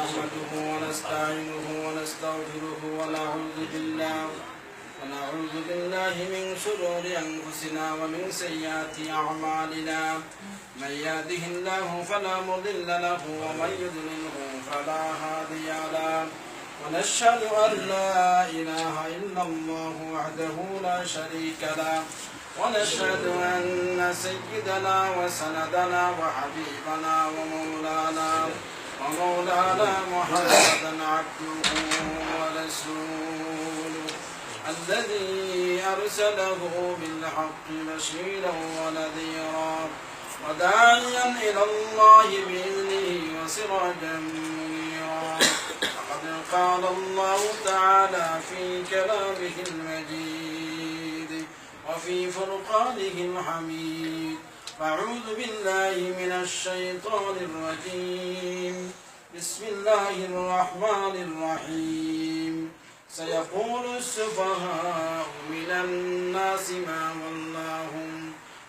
نحمده ونستعينه ونستغفره ونعوذ بالله من شرور أنفسنا ومن سيئات أعمالنا من يهده الله فلا مضل له ومن يضلله فلا هادي له ونشهد أن لا إله إلا الله وحده لا شريك له ونشهد أن سيدنا وسندنا وحبيبنا ومولانا محمدا عبده ورسوله الذي أرسله بالحق بشيرا ونذيرا وداعيا إلى الله بإذنه وسراجا منيرا فقد قال الله تعالى في كلامه المجيد وفي فرقانه الحميد أعوذ بالله من الشيطان الرجيم بسم الله الرحمن الرحيم سيقول السفهاء من الناس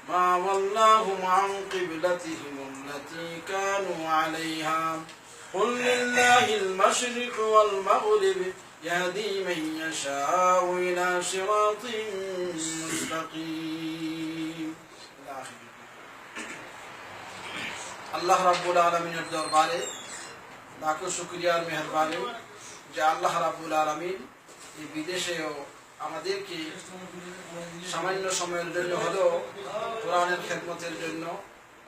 ما ولاهم عن قبلتهم التي كانوا عليها قل لله المشرق والمغرب يهدي من يشاء إلى صراط مستقيم আল্লাহ রাব্বুল আলামিনের দরবারে লাখো শুকরিয়ার মেহেরবানি যে আল্লাহ রাব্বুল আলামিন এই বিদেশেও আমাদেরকে সামান্য সময়ের জন্য হলেও কোরআনের খেদমতের জন্য,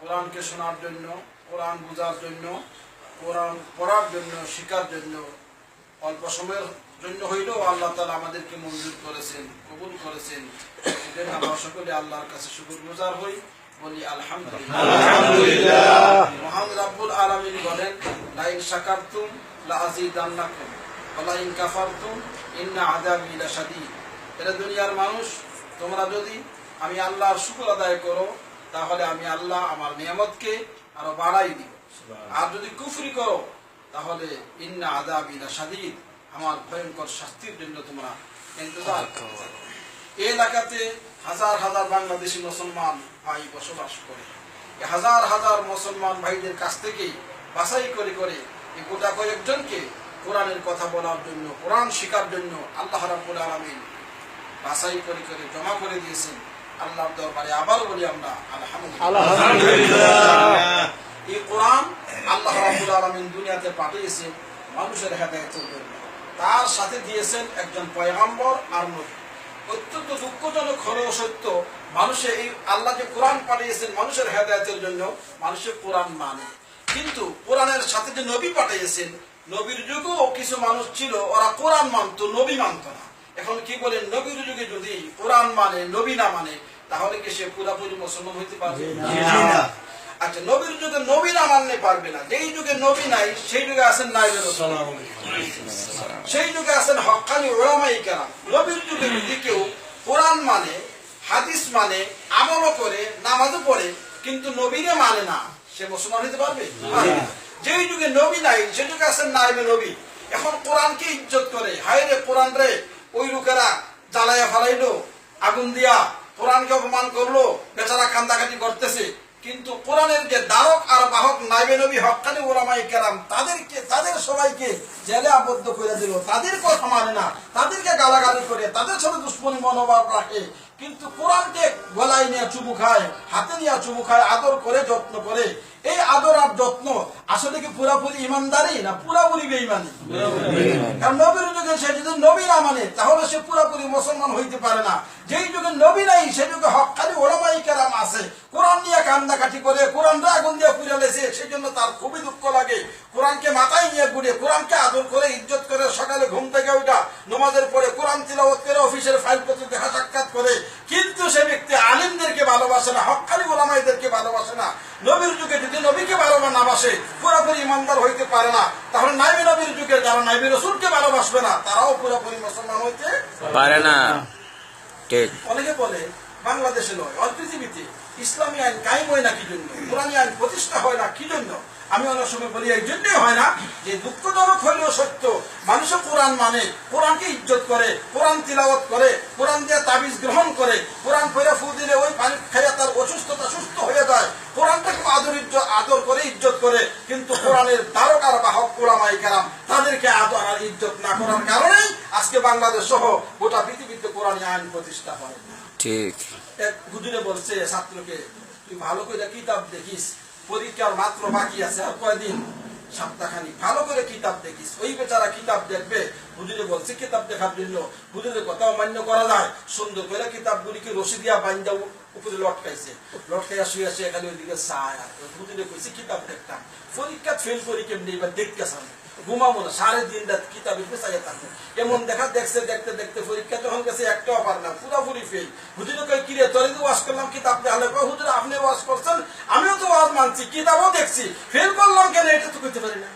কোরআনকে শোনার জন্য, কোরআন বোঝার জন্য, কোরআন পড়ার জন্য, শিখার জন্য অল্প সময়ের জন্য হইলেও আল্লাহ তাআলা আমাদেরকে মঞ্জুর করেছেন, কবুল করেছেন। এজন্য আমরা সকলে আল্লাহর কাছে শুকরগুজার হই, বলি আলহামদুলিল্লাহ। মহান রাব্বুল আলামিন বলেন, লা ইন শাকারতুম লা আযীদান্নাকুম ওয়া লা ইন কাফারতুম ইন্না আযাবি লাশাদীদ। এরা দুনিয়ার মানুষ, তোমরা যদি আমি আল্লাহর শুকর আদায় করো তাহলে আমি আল্লাহ আমার নিয়ামতকে আরো বাড়াই দিব, আর যদি কুফরি করো তাহলে ইন্না আযাবি লাশাদীদ, আমার ভয়ঙ্কর শাস্তির জন্য তোমরা ইন্তজার করো। এই এলাকাতে হাজার হাজার বাংলাদেশি মুসলমান ভাই বসবাস করে। এই হাজার হাজার মুসলমান ভাইদের কাছ থেকে বাছাই করে করে এই গোটা কয়েকজনকে কোরআনের কথা বলার জন্য, কোরআন শেখার জন্য আল্লাহ রাব্বুল আলামিন বাছাই করে করে জমা করে দিয়েছেন। আল্লাহর দরবারে আবার বলি আমরা আলহামদুলিল্লাহ। এই কোরআন আল্লাহ রাব্বুল আলামিন দুনিয়াতে পাঠিয়েছেন মানুষের হেদায়েতের জন্য, তার সাথে দিয়েছেন একজন পয়গম্বর আর নবী। অত্যন্ত দুঃখজনক হলেও সত্য, মানুষের এই আল্লাহ যে কোরআন পাঠিয়েছেন মানুষের হেদায়েতের জন্য, মানুষের কোরআন মানে, কিন্তু কোরআনের সাথে যে নবী পাঠিয়েছেন, নবীর যুগেও কিছু মানুষ ছিল ওরা কোরআন মানত, নবী মানত না। এখন কি বলেন, নবীর যুগে যদি কোরআন মানে, নবী না মানে, তাহলে কি সে পুরাপুরি মুসলমান হইতে পারবে? আচ্ছা, নবীর যুগে নবী না মানলে পারবে না। যেই যুগে নবী নাই সেই যুগে আছেন নাইবে রাসূল, সেই যুগে আছেন হক্কানি উলামায়ে কেরাম। নবীর যুগে যদি কেউ কোরআন মানে, হাদিস মানে, আমলও করে, নামাজও পড়ে, কিন্তু নবীরে মানে না, সে মুসলমান হইতে পারবে? যেই যুগে নবী নাই সেই যুগে আছেন নাইবে নবী। এখন কোরআনকে ইজ্জত করে, হায় রে কোরআন রে, ওই লোকেরা জ্বালাইয়া ফালাইলো আগুন দিয়া, কোরআনকে অপমান করলো, বেচারা কান্দাকাটি করতেছে। কিন্তু কোরআনের যে ধারক আর বাহক নাইবে নবী হক্কানি উলামায়ে কেরাম, তাদের সবাইকে জেলে আবদ্ধ করে দিল, তাদের কথা মানে না, তাদেরকে গালাগালি করে, তাদের সাথে দুশ্মনী মনোভাব রাখে। কিন্তু কোরআনকে গলায় নিয়ে চুমু খায়, হাতে নিয়ে চুমু খায়, আদর করে, যত্ন করে। এই আদর আর যত্ন আসলে কি পুরাপুরি ইমানদারি না পুরাপুরি বেঈমানি? কারণ নবীর যুগে সে যদি নবী না মানে তাহলে সে পুরাপুরি মুসলমান হইতে পারে না। যেই যুগে নবী নাই সেই যুগে হক্কানি উলামায়ে কেরাম আছে, কোরআন নিয়ে কান্দাকাটি করে, কোরআনটা আগুন দিয়ে পুড়ে লেছে, সেই জন্য তার খুবই দুঃখ লাগে। কোরআনকে মাথায় নিয়ে ঘুরে, কোরআনকে আদর করে, ইজ্জত করে, সকালে ঘুম থেকে ওইটা নামাজের পরে কোরআন তিলাওয়াত করে, অফিসের ফাইল পত্র দেখা সাক্ষাৎ করে, কিন্তু সে ব্যক্তি আলিমদেরকে ভালোবাসে না, হক্কানি উলামায়েদেরকে ভালোবাসে না। নবীর যুগে যদি নবীকে ভালোবাসে না বাসে, পুরোপুরি ইমানদার হইতে পারে না। তাহলে নাইবে নবীর যুগে যারা নাইবে রাসূলকে ভালোবাসবে না, তারাও পুরোপুরি মুসলমান হইতে পারে না। ঠিক। অনেকে বলে বাংলাদেশে নয়, অল পৃথিবীতে ইসলামী আইন কায়েম হয় না কি জন্য, কোরআনী আইন প্রতিষ্ঠা হয় না কি জন্য? আমি অনেক সময় বলি এই জন্যই হয় না যে দুঃখজনক হইলেও সত্য, মানুষও কোরআন মানে, কোরআনকে ইজ্জত করে, কোরআন তিলাওয়াত করে, কোরআন দিয়ে তাবিজ গ্রহণ করে, কোরআন পড়ে ফু দিলে ওই পানি খাইয়া তার অসুস্থতা সুস্থ হয়ে যায়, কোরআনটাকে আদর করে ইজ্জত করে, কিন্তু কোরআনের ধারক আর বাহক ওলামা ওলামায়ে কেরাম তাদেরকে আদর আর ইজ্জত না করার কারণেই আজকে বাংলাদেশ সহ গোটা পৃথিবীতে কোরআনী আইন প্রতিষ্ঠা হয় না। ঠিক। এক হুজুরে বলছে ছাত্রকে, তুই ভালো করে কিতাব দেখিস, পরীক্ষার মাত্র বাকি আছে আর কয়দিন, সপ্তাহখানি, ভালো করে কিতাব দেখিস। ওই বেচারা কিতাব দেখবে। হুজুরে বলছে কিতাব দেখার জন্য, হুজুরের কথাও মান্য করা যায়, সুন্দর করে কিতাবগুলিকে রশি দিয়া বাইন্দা উপরে লটকাইছে, লটকাইয়া শুয়ে শুয়ে খালি ওইদিকে চায়। আর হুজুরে কইছে কিতাব দেখতাম, পরীক্ষা ফেল করি কেমনি, এবার দেখতেছাম, ঘুমাবো না, 3.5 রাত কিতাবের পেছাইয়া থাকবো। এমন দেখা দেখছে, দেখতে দেখতে পরীক্ষা যখন গেছে একটাও পারলাম, পুরোপুরি ফেল। হুজুরে কই, কিরে তোরে তো ওয়াজ করলাম কিতাব দেখালে, হুজুর আপনি ওয়াজ করছেন, আমিও তো ওয়াজ মানছি, কিতাবও দেখছি, ফেল করলাম কেন এটা তো করতে পারি না।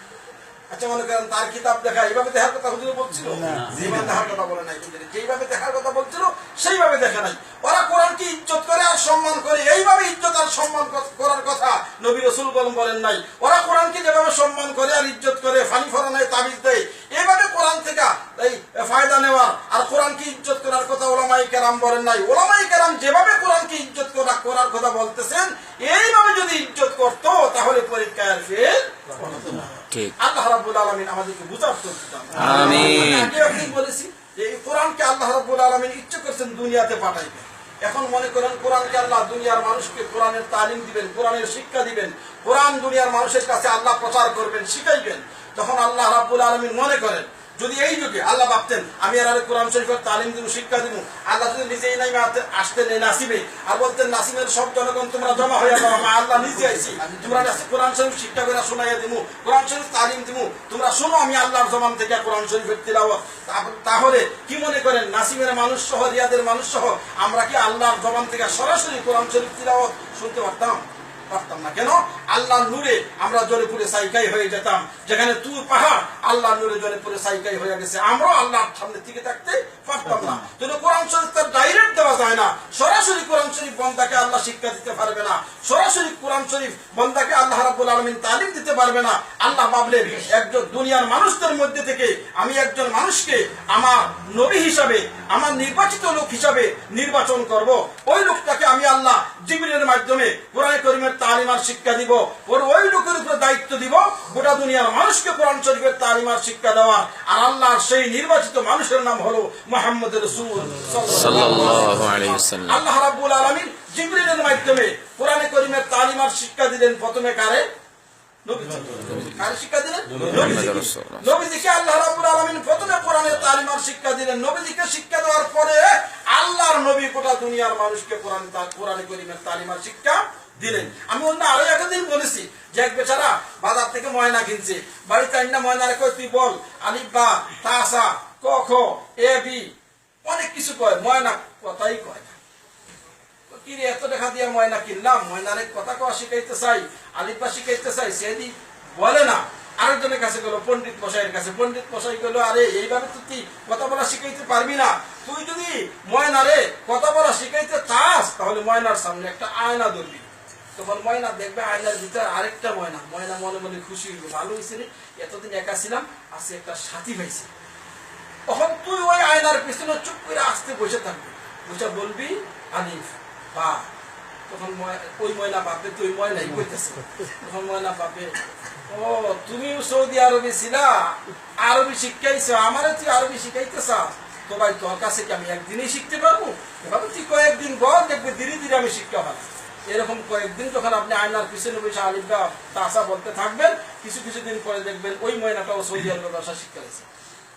আচ্ছা মনে করেন তার কিতাব দেখা এইভাবে দেখার কথা হুজুরে বলছিল, যেভাবে দেখার কথা বলে নাই, যেইভাবে দেখার কথা বলছিল সেইভাবে দেখে নাই। ওরা কোরআনকে ইজ্জত করে আর সম্মান করে, এইভাবে ইজ্জত আর সম্মান করার কথা নবী রাসূল বলেন নাই। ওরা কোরআনকে যেভাবে সম্মান করে আর ইজ্জত করে, ফানি ফরানায় তাবিজ দেয়, এইভাবে কোরআন থেকে এই ফায়দা নেওয়ার আর কোরআনকে ইজ্জত করার কথা ওলামায়ে কেরাম বলেন নাই। ওলামায়ে কেরাম যেভাবে কোরআনকে ইজ্জত করার কথা বলতেছেন, এইভাবে যদি ইজ্জত করতো তাহলে পরীক্ষায় ফেল হতো না। ঠিক। আল্লাহ রাব্বুল আলামিন আমাদেরকে বুঝার তৌফিক দান করুন। আমিন। আগে আপনি বলেছি যে এই কোরআনকে আল্লাহ রাব্বুল আলামিন ইচ্ছা করছেন দুনিয়াতে পাঠাইবেন। এখন মনে করেন কোরআনকে আল্লাহ দুনিয়ার মানুষকে কোরআনের তালিম দিবেন, কোরআনের শিক্ষা দিবেন, কোরআন দুনিয়ার মানুষের কাছে আল্লাহ প্রচার করবেন, শিখাইবেন। তখন আল্লাহ রাব্বুল আলামিন মনে করেন যদি এই যুগে আল্লাহ ভাবতেন আমি আর কোরআন শরীফের তালিম দিব, শিক্ষা দিব, আল্লাহ যদি নিজেই নাই আসতেন এই নাসিবে আর বলতেন নাসিমের সব জনগণ তোমরা জমা হয়ে যাও, আল্লাহ নিজে আইছি, তোমরা কোরআন শরীফ শিক্ষা করে শোনাইয়া দিব, কোরআন শরীফ তালিম দিব, তোমরা শোনো আমি আল্লাহর জবান থেকে কোরআন শরীফের তিলাওয়াত। তাহলে কি মনে করেন নাসিমের মানুষ সহ, রিয়াদের মানুষ সহ আমরা কি আল্লাহর জবান থেকে সরাসরি কোরআন শরীফ তিলাওয়াত শুনতে পারতাম? পারতাম না। কেন? আল্লাহর নূরে আমরা জ্বলে পুড়ে সাইকাই হয়ে যেতাম। যেখানে তুর পাহাড় আল্লাহর নূরে জ্বলে পুড়ে সাইকাই হয়ে গেছে, আমরাও আল্লাহর সামনে টিকে থাকতে পারতাম না। যদি কোরআন শরীফ তার ডাইরেক্ট দেওয়া যায় না, সরাসরি কোরআন শরীফ বন্দাকে আল্লাহ শিক্ষা দিতে পারবে না, সরাসরি কোরআন শরীফ বন্দাকে আল্লাহ রাব্বুল আলামিন তালিম দিতে পারবে না। আল্লাহ ভাবলেন একজন দুনিয়ার মানুষদের মধ্যে থেকে আমি একজন মানুষকে আমার নবী হিসাবে, আমার নির্বাচিত লোক হিসাবে নির্বাচন করব। ওই লোকটাকে আমি আল্লাহ জিবরিলের মাধ্যমে কোরআন কারীমের তালিম আর শিক্ষা দিব। ওই লোকের উপরে দায়িত্ব দিব গোটা দুনিয়ার মানুষকে কোরআন শরীফের তালিম আর শিক্ষা দেওয়া। আর আল্লাহর সেই নির্বাচিত মানুষের নাম হলো মুহাম্মদ রাসূল সাল্লাল্লাহু আলাইহি ওয়াসাল্লাম। আল্লাহ রাব্বুল আলামিন জিবরিলের মাধ্যমে কোরআন কারীমের তালিম আর শিক্ষা দিলেন প্রথমে কারে? কারে শিক্ষা দিলেন? নবীজিকে আল্লাহ রাব্বুল আলামিন প্রথমে কোরআনের তালিম আর শিক্ষা দিলেন। নবীজিকে শিক্ষা দেওয়ার পরে আল্লাহর নবী গোটা দুনিয়ার মানুষকে কোরআন কারীমের তালিম আর শিক্ষা দিলেন। আমি অন্য আরো একদিন বলেছি যে এক বেচারা বাজার থেকে ময়না কিনছে, বাড়িতে আইনা ময়না রেখে তুই বল আলিফ বা তাসা ক খ এ বি অনেক কিছু কয়, ময়না কথাই কয় না। কি রে এত টাকা দিয়ে ময়না কিনলাম, ময়নারে কথা কওয়া শিখাইতে চাই, আলিফ বা শিখাইতে চাই, সেদি বলে না। আরেকজনের কাছে গেল পণ্ডিত মশাইয়ের কাছে, পণ্ডিত মশাই গেল আরে এইভাবে তো তুই কথা বলা শিখাইতে পারবি না, তুই যদি ময়নারে কথা বলা শিখাইতে চাস তাহলে ময়নার সামনে একটা আয়না ধরবি। তখন ময়না দেখবে আয়নার ভিতরে আরেকটা ময়না, ময়না মনে মনে খুশি হইল, ভালো হয়েছে রে, এতদিন একা ছিলাম, আজকে একটা সাথী পাইছে। তখন তুই ওই আয়নার পিছনে চুপ করে আসতে বসে থাকবি, বসে বলবি আলিফ বা। তখন ওই ময়না ভাববে তুই ময়নাই কইতেছে। তখন ময়না ভাববে ও তুমিও সৌদি আরবে ছিলা, আরবি শিখাইছো, আমারে তুই আরবি শিখাইতে চাস, তো ভাই তোর কাছে কি আমি একদিনই শিখতে পারবো? এভাবে তুই কয়েকদিন বল, দেখবে ধীরে ধীরে আমি শিক্ষা পাবো। এরকম কয়েকদিন যখন আপনি আয়নার পিছনে বসে আলিফ বা তাসা বলতে থাকবেন, কিছু দিন পরে দেখবেন ওই ময়নাটাও সৌদি আরবের ভাষা শিক্ষা গেছে,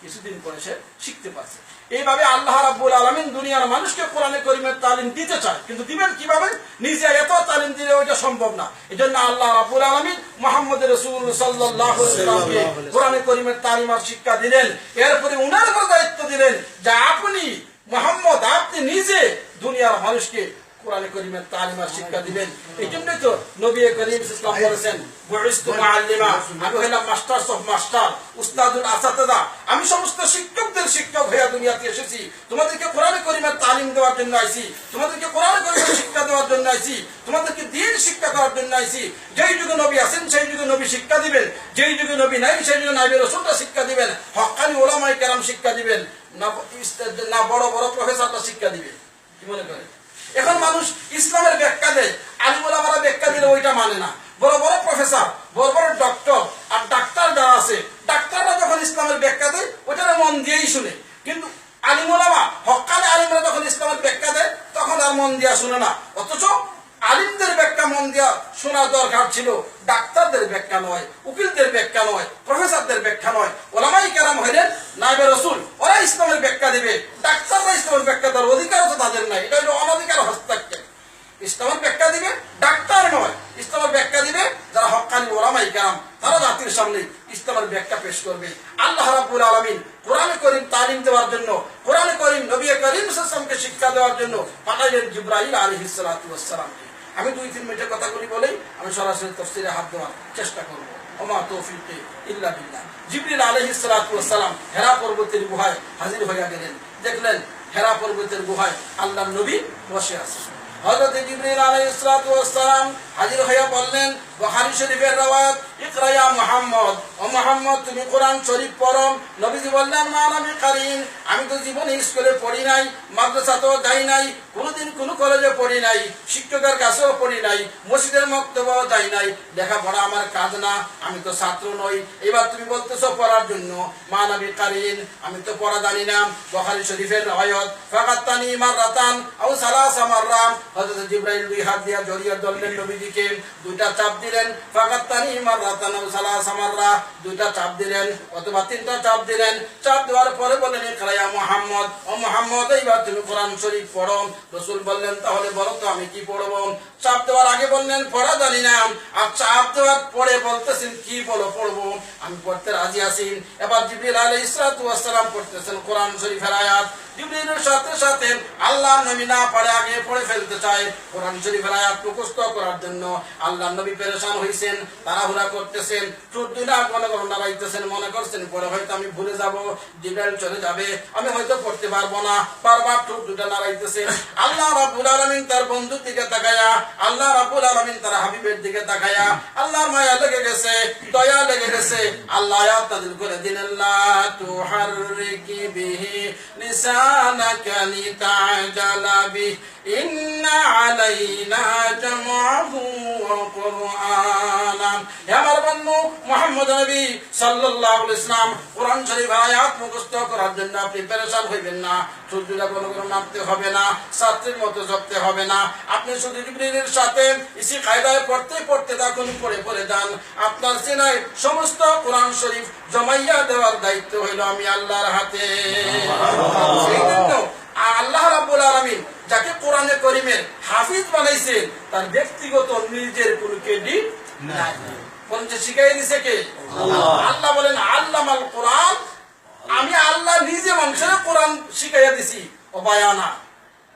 কিছুদিন পরে সে শিখতে পারছে। এইভাবে আল্লাহ রাব্বুল আলামিন দুনিয়ার মানুষকে কোরআনে কারীমের তালিম দিতে চায়, কিন্তু দিবেন কিভাবে? নিজে এত তালিম দিলে ওইটা সম্ভব না। এজন্য আল্লাহ রাব্বুল আলামিন মুহাম্মদ রাসূল সাল্লাল্লাহু আলাইহি ওয়াসাল্লামকে কোরআনে কারীমের তালিম আর শিক্ষা দিলেন। এরপরে উনার উপর দায়িত্ব দিলেন যে আপনি মুহাম্মদ, আপনি নিজে দুনিয়ার মানুষকে কোরআন কারীমের তালিম আর শিক্ষা দিবেন। এই জন্যই তো নবী করিম সাল্লাল্লাহু আলাইহি ওয়াসাল্লাম বলেছেন বুইস্তু মুআল্লিমা, আমি হলাম মাস্টার্স অফ মাস্টার, উস্তাদুল আসাতিদা, আমি সমস্ত শিক্ষকদের শিক্ষক হয়ে দুনিয়াতে এসেছি। তোমাদেরকে কোরআন কারীমের তালিম দেওয়ার জন্য আইছি, তোমাদেরকে কোরআন কারীমের শিক্ষা দেওয়ার জন্য আইছি, তোমাদেরকে দ্বীন শিক্ষা করার জন্য আইছি। যেই যুগে নবী আছেন সেই যুগে নবী শিক্ষা দিবেন, যেই যুগে নবী নাই সেই যুগে নবী রাসূলরা শিক্ষা দিবেন, হক্কানি উলামায়ে কেরাম শিক্ষা দিবেন, না বড় বড় প্রফেসররা শিক্ষা দিবেন। কি মনে করেন? এখন মানুষ ইসলামের ব্যাখ্যা দেয়, আলিম ওলামারা ব্যাখ্যা দিলে ওইটা মানে না। বড় বড় প্রফেসর, বড় বড় ডক্টর, আর ডাক্তার যারা আছে, ডাক্তার মন দিয়েই শুনে। কিন্তু আলিম ওলামা, হক্কানি আলিমরা যখন ইসলামের ব্যাখ্যা দেয় তখন আর মন দিয়া শুনে না। অথচ আলিমদের ব্যাখ্যা মন দিয়া শোনা দরকার ছিল, ডাক্তারদের ব্যাখ্যা নয়, উকিলদের ব্যাখ্যা নয়, প্রফেসরদের ব্যাখ্যা নয়। ওলামাই কেরাম হইলেন নায়েবে রাসূল, ওরা ইসলামের ব্যাখ্যা দিবে। ডাক্তাররা ইসলামের ব্যাখ্যা দেওয়ার অধিকারও তো তাদের নাই, এটা হলো অনধিকার হস্তক্ষেপ। ইসলামের ব্যাখ্যা দিবে ডাক্তার নয়, ইসলামের ব্যাখ্যা দিবে যারা হক্কানি ওলামাই কেরাম, তারা জাতির সামনে ইসলামের ব্যাখ্যা পেশ করবে। আল্লাহ রাব্বুল আলামিন কোরআনে কারীম তালিম দেওয়ার জন্য, কোরআনে কারীম নবী করিম সাল্লাল্লাহু আলাইহি ওয়াসাল্লামকে শিক্ষা দেওয়ার জন্য পাঠাইলেন জিবরাইল আলাইহিস সালাতু ওয়াস সালামকে। আমি 2-3 মিনিটের কথাগুলি বলেই আমি সরাসরি তাফসীরে হাত দেওয়ার চেষ্টা করব। ওমা তৌফিকি ইল্লা বিল্লাহ। জিবরিল আলাইহিস সালাতু ওয়াস সালাম হেরা পর্বতের গুহায় হাজির হইয়া গেলেন। দেখলেন হেরা পর্বতের গুহায় আল্লাহর নবী বসে আছেন। হযরত জিবরিল আলাইহিস সালাতু ওয়াস সালাম হাজির হইয়া বললেন, বুখারী শরীফের রওয়ায়াত, ইকরা ইয়া মুহাম্মদ, ও মুহাম্মদ তুমি কোরআন শরীফ পড়ো। নবীজি বললেন, মা আমি কারিন, আমি তো জীবনে স্কুলে পড়ি নাই, মাদ্রাসাতেও যাই নাই, কোনোদিন কোনো কলেজে পড়ি নাই, শিক্ষকের কাছেও পড়ি নাই, মসজিদের মক্তবেও যাই নাই, লেখাপড়া আমার কাজ না, আমি তো ছাত্র নই, এবার তুমি বলতেছো পড়ার জন্য। মা নবী কারিন, আমি তো পড়া জানি না। বুখারী শরীফের রওয়ায়াত, ফাকাতানি মাররাতান আও সালাসা মাররা। হযরত জিবরাইল 2 হাত দিয়া জড়িয়ে ধরলেন নবীজিকে, 2টা চাপ দিলেন। ফাকাতানি মাররাতান আও সালাসা মাররা, 2টা চাপ দিলেন অথবা 3টা চাপ দিলেন। চাপ দেওয়ার পরে বললেন, ইকরা ইয়া মুহাম্মদ, ও মুহাম্মদ এইবার তুমি কোরআন শরীফ পড়ো। রাসূল বললেন, তাহলে বলো তো আমি কি পড়বো? চাপ দেওয়ার আগে বললেন পড়া জানি না, আর চাপ দেওয়ার পরে বলতেছেন কি বলো পড়বো, আমি পড়তে রাজি আছি। এবার জিবরিল আলাইহিস সালাতু ওয়াস সালাম পড়তেছেন কোরআন শরীফের আয়াত। জিবরিলের সাথে সাথে আল্লাহর নবী না পারে আগে পড়ে ফেলতে চায় কোরআন শরীফের আয়াত মুখস্থ করার জন্য। আল্লাহর নবী পেরেশান হইছেন, তাড়াহুড়া করতেছেন, ঠোঁট দুইটা মনে করেন নাড়াইতেছেন, মনে করছেন পরে হয়তো আমি ভুলে যাব, জিবরাইল চলে যাবে, আমি হয়তো পড়তে পারবো না, বারবার ঠোঁট দুইটা নাড়াইতেছেন। আল্লাহ রাব্বুল আলামিন তার বন্ধুর দিকে তাকায়া, আল্লাহ রাব্বুল আলামিন তার হাবিবের দিকে তাকায়া, আল্লাহর মায়া লেগে গেছে, দয়া লেগে গেছে। আল্লাহ আয়াত নাযিল করে দিলেন, লা তুহাররিকি বিহি লিসানাকা লিতা'জালা বিহি ইন্না আলাইনা জামআহু ওয়া কুরআনা। হে আমার বন্ধু মুহাম্মদ নবী সাল্লাল্লাহু আলাইহি ওয়াসাল্লাম, কোরআন শরীফের আয়াত মুখস্থ করার জন্য আপনি পেরেশান হইবেন না, চুলগুলা কোনো কোনো নামতে হবে না, ছাত্রের মতো জপতে হবে না। আপনি শুধু জিবরিলের সাথে ইসি কায়দায় পড়তে পড়তে তখন পড়ে পড়ে যান। আপনার সিনায় সমস্ত কোরআন শরীফ জমাইয়া দেওয়ার দায়িত্ব হইল আমি আল্লাহর হাতে। সেই জন্য আল্লাহ রাব্বুল আলামিন যাকে কোরআনে কারীমের হাফিজ বানাইছেন তার ব্যক্তিগত নিজের কোনো ক্রেডিট নাই, বরঞ্চ শিখাই দিয়েছে কে? আল্লাহ বলেন, আল্লামাল কোরআন, আমি আল্লাহ নিজে মানুষের কোরআন শিখাইয়া দিছি। ও বায়ানা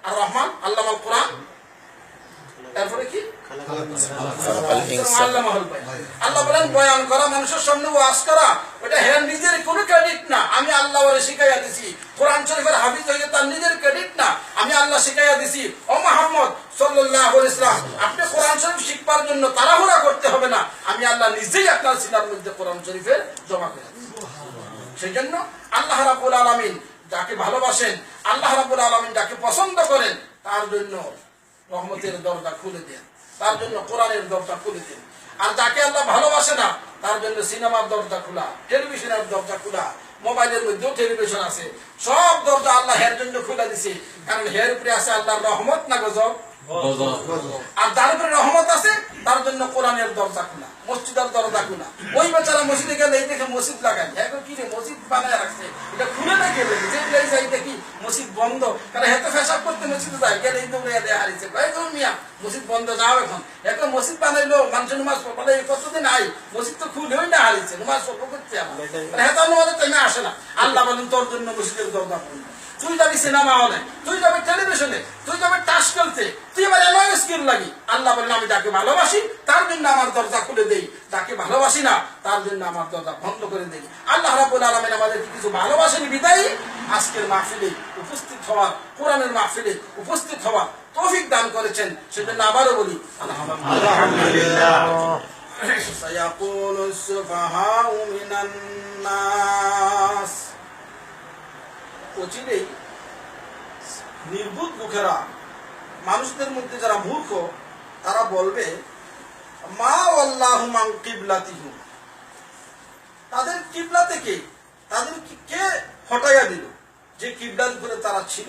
আর রহমান আল্লামাল কোরআন, তারপরে কি আল্লাহ বলেন বয়ান করা, মানুষের সামনে ওয়াজ করা, ওটা হ্যাঁ নিজের কোনো ক্রেডিট না, আমি আল্লাহ ওরে শিখাইয়া দিছি। কোরআন শরীফের হাফিজ হয়ে তার নিজের ক্রেডিট না, আমি আল্লাহ শিখাইয়া দিছি। ও মুহাম্মদ সাল্লাল্লাহু আলাইহি ওয়াসাল্লাম, আপনি কোরআন শরীফ শিখবার জন্য তাড়াহুড়া করতে হবে না, আমি আল্লাহ নিজেই আপনার সিনার মধ্যে কোরআন শরীফের জমা করে দিছি। সেই জন্য আল্লাহ রাব্বুল আলামিন যাকে ভালোবাসেন, আল্লাহ রাব্বুল আলামিন যাকে পছন্দ করেন, তার জন্য রহমতের দরজা খুলে দেন, তার জন্য কোরআনের দরজা খুলে দেন। আর যাকে আল্লাহ ভালোবাসে না, তার জন্য সিনেমার দরজা খোলা, টেলিভিশনের দরজা খোলা, মোবাইলের মধ্যেও টেলিভিশন আছে, সব দরজা আল্লাহ হের জন্য খুলে দিছে। কারণ হের উপরে আছে আল্লাহর রহমত না গজব? আর যার উপরে রহমত আছে তার জন্য কোরআনের দরজা খোলা, মসজিদের দরজা খোলা। ওই বেচারা মসজিদে গেলে এই দেখে মসজিদ লাগাই, এখন কি রে মসজিদ বানায় রাখছে, এটা খুলে না গেলে যে যাই দেখি মসজিদ বন্ধ, কারণ এত ফেসাব করতে মসজিদে যায়, গেলে এই দৌড়ে হারিয়েছে মিয়া মসজিদ বন্ধ যাও এখন। এখন মসজিদ বানাইলো মানুষের নামাজ পড়ে কতদিন আই, মসজিদ তো খুলেই না হারিয়েছে, নামাজ পড়বো করতে আমার হেতা নামাজের টাইমে আসে না। আল্লাহ বলেন তোর জন্য মসজিদের দরজা খুলবে। তুই যাবি সিনেমা হলে, তুই যাবি টেলিভিশনে, তুই যাবি টাস খেলতে, তুই আবার এমন স্কিল লাগি। আল্লাহ বলেন আমি যাকে ভালোবাসি তার জন্য আমার দরজা খুলে দেই, যাকে ভালোবাসি না তার জন্য আমার দরজা বন্ধ করে দেই। আল্লাহ রাব্বুল আলামিন আমাদের কিছু ভালোবাসেন বিদায়ী আজকের মাহফিলে উপস্থিত হওয়ার, কোরআনের মাহফিলে উপস্থিত হওয়ার তৌফিক দান করেছেন। সেজন্য আবারও বলি আলহামদুলিল্লাহ। সায়াকুলুস সুফাহাউ মিনান নাস, অচিরেই নির্বুধ মুখেরা, মানুষদের মধ্যে যারা মূর্খ, তারা বলবে মা ওয়াল্লাহু মান কিবলাতিহুম, তাদের কিবলা থেকে তাদেরকে কে হটাইয়া দিল? যে কিবলার উপরে তারা ছিল।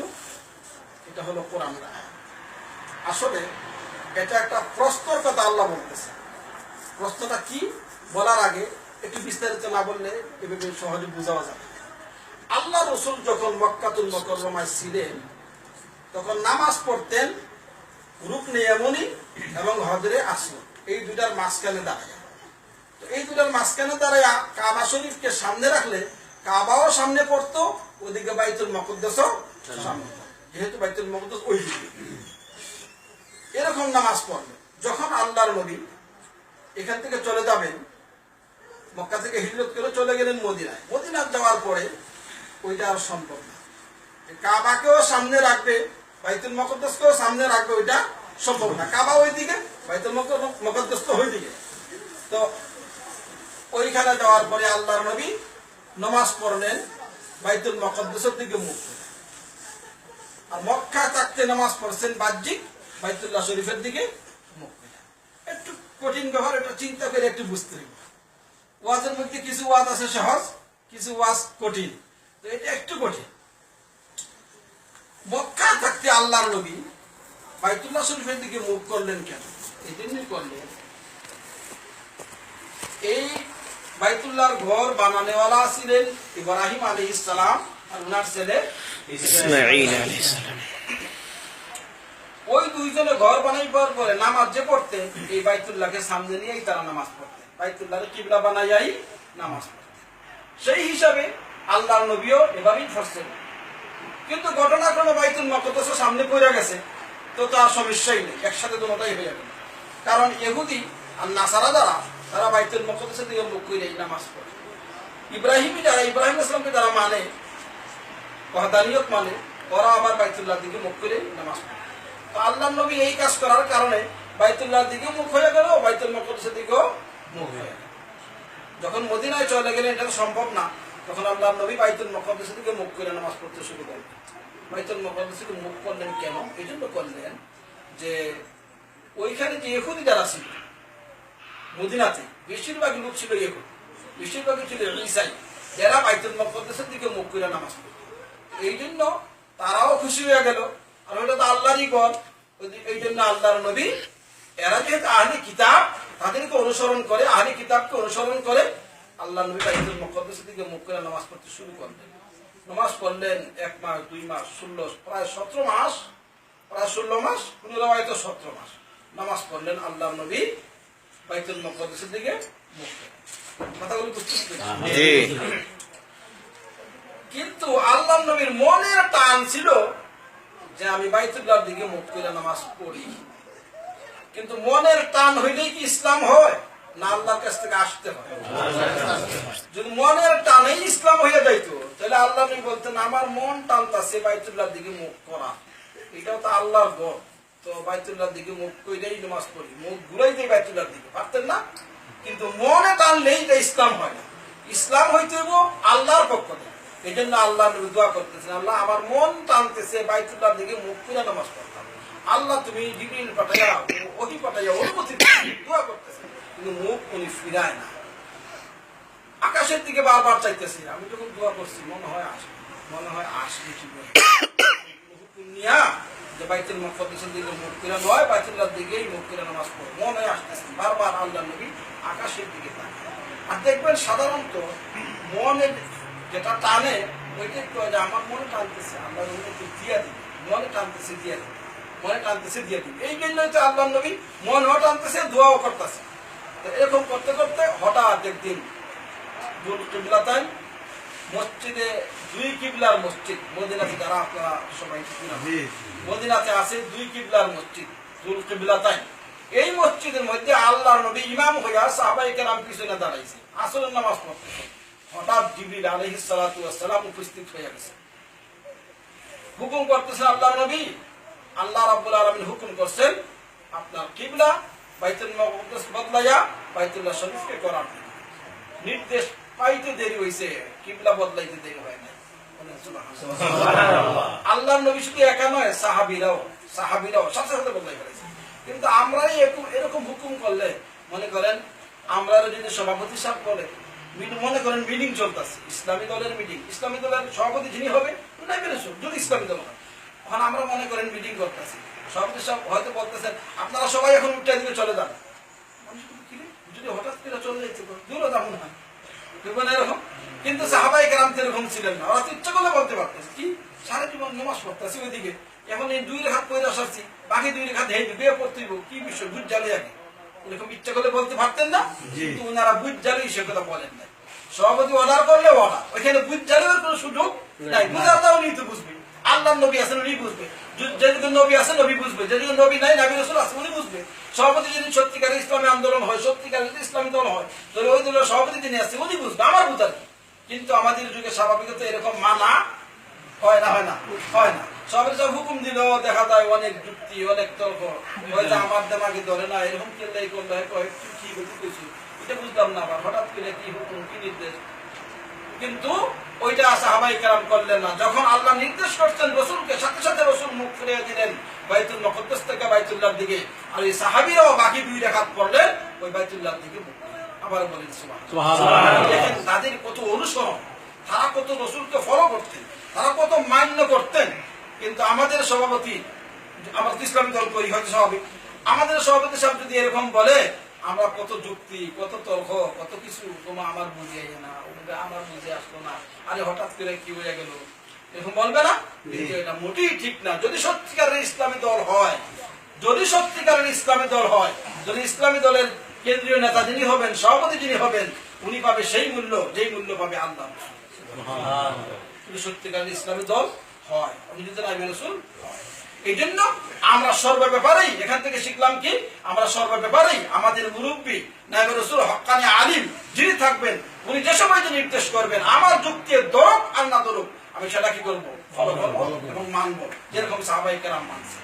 এটা হলো কোরআনের আয়াত। আসলে এটা একটা প্রশ্নের কথা আল্লাহ বলতেছে। প্রশ্নটা কি বলার আগে একটু বিস্তারিত না বললে এভাবে সহজে বোঝাও যাবে। আল্লাহ রসুল যখন মক্কাতুল মুকাররমায় ছিলেন তখন নামাজ পড়তেন রুকনে ইয়ামানি এবং হজরে আসওয়াদ, এই দুটার মাঝখানে দাঁড়ায়। তো এই দুটার মাঝখানে দাঁড়ায় কাবা শরীফকে সামনে রাখলে কাবাও সামনে পড়তো, ওদিকে বাইতুল মুকাদ্দাসও সামনে, যেহেতু বাইতুল মুকাদ্দাস ওই দিকে। এরকম নামাজ পড়বে। যখন আল্লাহর নবী এখান থেকে চলে যাবেন, মক্কা থেকে হিজরত করে চলে গেলেন মদিনায়। মদিনায় যাওয়ার পরে ওইটা আর সম্ভব না। কাবাকেও সামনে রাখবে, বাইতুল মুকাদ্দাসকেও সামনে রাখবে, ওইটা সম্ভব না। কাবা ওইদিকে, বাইতুল মুকাদ্দাস তো ওইদিকে। তো ওইখানে যাওয়ার পরে আল্লাহর নবী নামাজ পড়লেন বাইতুল মুকাদ্দাসের দিকে মুখ করে। আর মক্কা থাকতে নামাজ পড়ছেন বাহ্যিক বাইতুল্লাহ শরীফের দিকে মুখ করে। একটু কঠিন ব্যাপার, এটা চিন্তা করে একটু বুঝতে হবে। ওয়াজের মধ্যে কিছু ওয়াজ আছে সহজ, কিছু ওয়াজ কঠিন। তো এটা একটু কঠিন। মক্কা থাকতে আল্লাহর নবী বাইতুল্লাহ শরীফের দিকে মুখ করলেন কেন? এই জন্যই করলেন, এই বাইতুল্লাহর ঘর বানানেওয়ালা ছিলেন ইব্রাহিম আলাইহিস সালাম আর ওনার ছেলে ইসমাঈল আলাইহিস সালাম। ওই দুইজনে ঘর বানাইবার পরে নামাজ যে পড়তেন এই বাইতুল্লাহকে সামনে নিয়েই তারা নামাজ পড়তেন, বাইতুল্লাহর কিবলা বানাইয়াই নামাজ পড়তেন। সেই হিসাবে আল্লাহর নবীও এভাবেই পড়ছেন। কিন্তু ঘটনাক্রমে বাইতুল মুকাদ্দাসের সামনে পড়ে গেছে, তো তার সমস্যাই নেই, একসাথে দুটোটাই হয়ে যাবে। কারণ ইহুদি আর নাসারা দ্বারা তারা বাইতুল মুকাদ্দাসের দিকে মুখ করে নামাজ পড়ে। ইব্রাহিমী যারা, ইব্রাহিম ইসলামকে যারা মানে, ওয়াহদানিয়ত মানে, ওরা আবার বাইতুল্লাহর দিকে মুখ করে নামাজ পড়ে। তো আল্লাহর নবী এই কাজ করার কারণে বাইতুল্লাহর দিকে মুখ হয়ে গেল, বাইতুল মুকাদ্দাসের দিকেও মুখ হয়ে গেল। যখন মদিনায় চলে গেলেন, এটা তো সম্ভব না, তখন আল্লাহর নবী বাইতুল মুকাদ্দাসের দিকে মুখ করে নামাজ পড়তে শুরু করলেন। বাইতুল মুকাদ্দাসের দিকে মুখ করলেন কেন? এই জন্য করলেন যে ওইখানে যে ইহুদি যারা ছিল মদিনাতে, বেশিরভাগই লোক ছিল ইহুদি, বেশিরভাগই ছিল ঈসাই, যারা বাইতুল মুকাদ্দাসের দিকে মুখ করে নামাজ পড়ত। এই জন্য তারাও খুশি হয়ে গেল, আর ওটা তো আল্লাহরই ঘর। এই জন্য আল্লাহর নবী, এরা যেহেতু আহলে কিতাব, তাদেরকে অনুসরণ করে, আহলে কিতাবকে অনুসরণ করে আল্লাহ নবী বাইতুল মুকাদ্দাসের দিকে মুখ করে নামাজ পড়তে শুরু করলেন। নামাজ পড়লেন 1 মাস, 2 মাস, 16, প্রায় 17 মাস, প্রায় 16 মাস, 15 হয়তো 17 মাস নামাজ পড়লেন আল্লাহর নবী বাইতুল মুকাদ্দাসের দিকে মুখ করে। কথাগুলো বুঝতে পারছেন? কিন্তু আল্লাহর নবীর মনের টান ছিল যে আমি বাইতুল্লাহর দিকে মুখ করে নামাজ পড়ি। কিন্তু মনের টান হইলেই কি ইসলাম হয়? না, আল্লাহর কাছ থেকে আসতে হয়। যদি মনের টানেই ইসলাম হয়ে যাইতো, তাহলে আল্লাহ নবী বলতেন আমার মন টানতাছে বাইতুল্লাহর দিকে মুখ করা, এটাও তো আল্লাহর ঘর, তো বাইতুল্লাহর দিকে মুখ কইলেই নামাজ পড়ি, মুখ ঘুরাই দেই বাইতুল্লাহর দিকে, পারতেন না? কিন্তু মনে টানলেই এটা ইসলাম হয় না। ইসলাম হইতে হইব আল্লাহর পক্ষ থেকে। এই জন্য আল্লাহ নবী দোয়া করতেছেন, আল্লাহ আমার মন টানতেছে বাইতুল্লাহর দিকে মুখ করে নামাজ পড়তাম, আল্লাহ তুমি জিবরিল পাঠাইয়া, ওহী পাঠাইয়া অনুমতি দোয়া করতেছেন, কিন্তু মুখ উনি ফিরায় না, আকাশের দিকে বারবার চাইতেছি। আমি যখন দোয়া করছি মনে হয় আসবে কি হুকুম নিয়া যে বাইতুল মুকাদ্দাসের দিকে মুখ করে নয়, বাইতুল্লাহর দিকেই মুখ করে নামাজ পড়ো, মনে হয় আসতেছে। বারবার আল্লাহ নবী আকাশের দিকে তাকায়। আর দেখবেন সাধারণত মনের যেটা টানে ওইটাই যে আমার মনে টানতেছে, আল্লাহ নবী দিয়া দিবে, মনে টানতেছে দিয়া দিবে, মনে টানতেছে দিয়ে দিবে। এই জন্য হচ্ছে আল্লাহ নবী মনও টানতেছে, দোয়াও করতেছে। এরকম করতে করতে হঠাৎ একদিন কিবলাতাইন মসজিদে, 2 কিবলার মসজিদ মদিনাতে, যারা আপনারা সবাই মদিনাতে আছে 2 কিবলার মসজিদ দুল কিবলাতাইন, এই মসজিদের মধ্যে আল্লাহর নবী ইমাম হইয়া সাহাবায়ে কেরাম পিছনে দাঁড়াইছে, আসরের নামাজ পড়তেছে। হঠাৎ জিবরিল আলাইহিস সালাতু ওয়াস সালাম উপস্থিত হয়ে গেছে, হুকুম করতেছে আল্লাহর নবী, আল্লাহ রাব্বুল আলামিন হুকুম করছেন আপনার কিবলা বাইতুল মুকাদ্দাস বদলাইয়া বাইতুল্লাহ শরীফকে করার নির্দেশ পাইতে দেরি হইছে, কিবলা বদলাইতে দেরি হয় না। সুবহানাল্লাহ। আল্লাহর নবী শুধু একা নয়, সাহাবীরাও সাথে সাথে বদলাই ফেলেছে। কিন্তু আমরাই এরকম হুকুম করলে, মনে করেন আমরা যদি সভাপতি সাহেব বলে মনে করেন মিটিং চলতেছে, ইসলামী দলের মিটিং, ইসলামী দলের সভাপতি যিনি হবে যদি ইসলামী দল হয়, এখন আমরা মনে করেন মিটিং করতেছি, সভাপতি সব হয়তো বলতেছেন আপনারা সবাই এখন উঠে দিকে চলে যান, যদি হঠাৎ করে চলে যাইতে দূরে যাবো না এরকম। কিন্তু সাহাবাই কেরাম এরকম ছিলেন না, ওরা ইচ্ছা করলে বলতে পারতেছে কি সারা জীবন নামাজ পড়তেছি ওইদিকে, এখন এই 2 রেখাত পয়লা আসছি, বাকি 2 রেখাত হেঁটে বিয়ে করতে কি বিষয় বুঝ জ্বালিয়ে আগে, এরকম ইচ্ছা করলে বলতে পারতেন না, কিন্তু ওনারা বুঝ জ্বালিয়ে সে কথা বলেন না। সভাপতি অর্ডার করলে অর্ডার, ওইখানে বুঝ জ্বালিয়ে কোনো সুযোগ নাই, বুঝার দাও নিয়ে তো বুঝবে, আল্লাহ নবী আছেন উনি বুঝবে, যেদিকে নবী আছে নবী বুঝবে, যেদিকে নবী নাই নবী রাসূল আছে উনি বুঝবে। সভাপতি যদি সত্যিকারের ইসলামী আন্দোলন হয়, সত্যিকারের যদি ইসলামী দল হয়, তাহলে ওই দলের সভাপতি যিনি আছে উনি বুঝবে, আমার বুঝার। কিন্তু আমাদের যুগে স্বাভাবিকত এরকম মানা হয় না। সবাই সব হুকুম দিল, দেখা যায় অনেক যুক্তি, অনেক তর্ক, হয়তো আমার দেমাগে ধরে না, এরকম কেল্লাই করলে কি বলছি এটা বুঝলাম না, আবার হঠাৎ করে কি হুকুম কি নির্দেশ, কিন্তু ওইটা সাহাবায়ে কেরাম করলেন না। যখন আল্লাহ নির্দেশ করছেন রাসূলকে, সাথে সাথে রাসূল মুখ ফিরিয়ে দিলেন বাইতুল মুকদ্দাস থেকে বাইতুল্লাহর দিকে, আর এই সাহাবীরাও বাকি 2 রাকাত পড়লেন ওই বাইতুল্লাহর দিকে। আবার বলেন সুবহানাল্লাহ। দেখেন তাদের কত অনুসরণ, তারা কত রাসূলকে ফলো করতেন, তারা কত মান্য করতেন। কিন্তু আমাদের সভাপতি, আমাদের ইসলামী দল করি হয়তো স্বাভাবিক, আমাদের সভাপতি সাহেব যদি এরকম বলে, আমরা কত যুক্তি, কত তর্ক, কত কিছু, তোমার আমার বুঝে না, আমার বুঝে আসলো না, আরে হঠাৎ করে কি হয়ে গেল, এরকম বলবে না? কিন্তু এটা মোটেই ঠিক না। যদি সত্যিকারের ইসলামী দল হয়, যদি ইসলামী দলের কেন্দ্রীয় নেতা যিনি হবেন, সভাপতি যিনি হবেন, উনি পাবে সেই মূল্য যেই মূল্য পাবে আল্লাহ। সত্যিকারের ইসলামী দল হয়, উনি যদি নবী রাসূল হয়। এই জন্য আমরা সর্ব ব্যাপারেই এখান থেকে শিখলাম কি, আমরা সর্ব ব্যাপারেই আমাদের মুরব্বী নবী রাসূল হক্কানি আলিম যিনি থাকবেন, উনি যে সময় নির্দেশ করবেন, আমার যুক্তি দরক আর না দরক, আমি সেটা কি করবো, ফলো করবো এবং মানবো, যেরকম সাহাবায়ে কেরাম মানছে।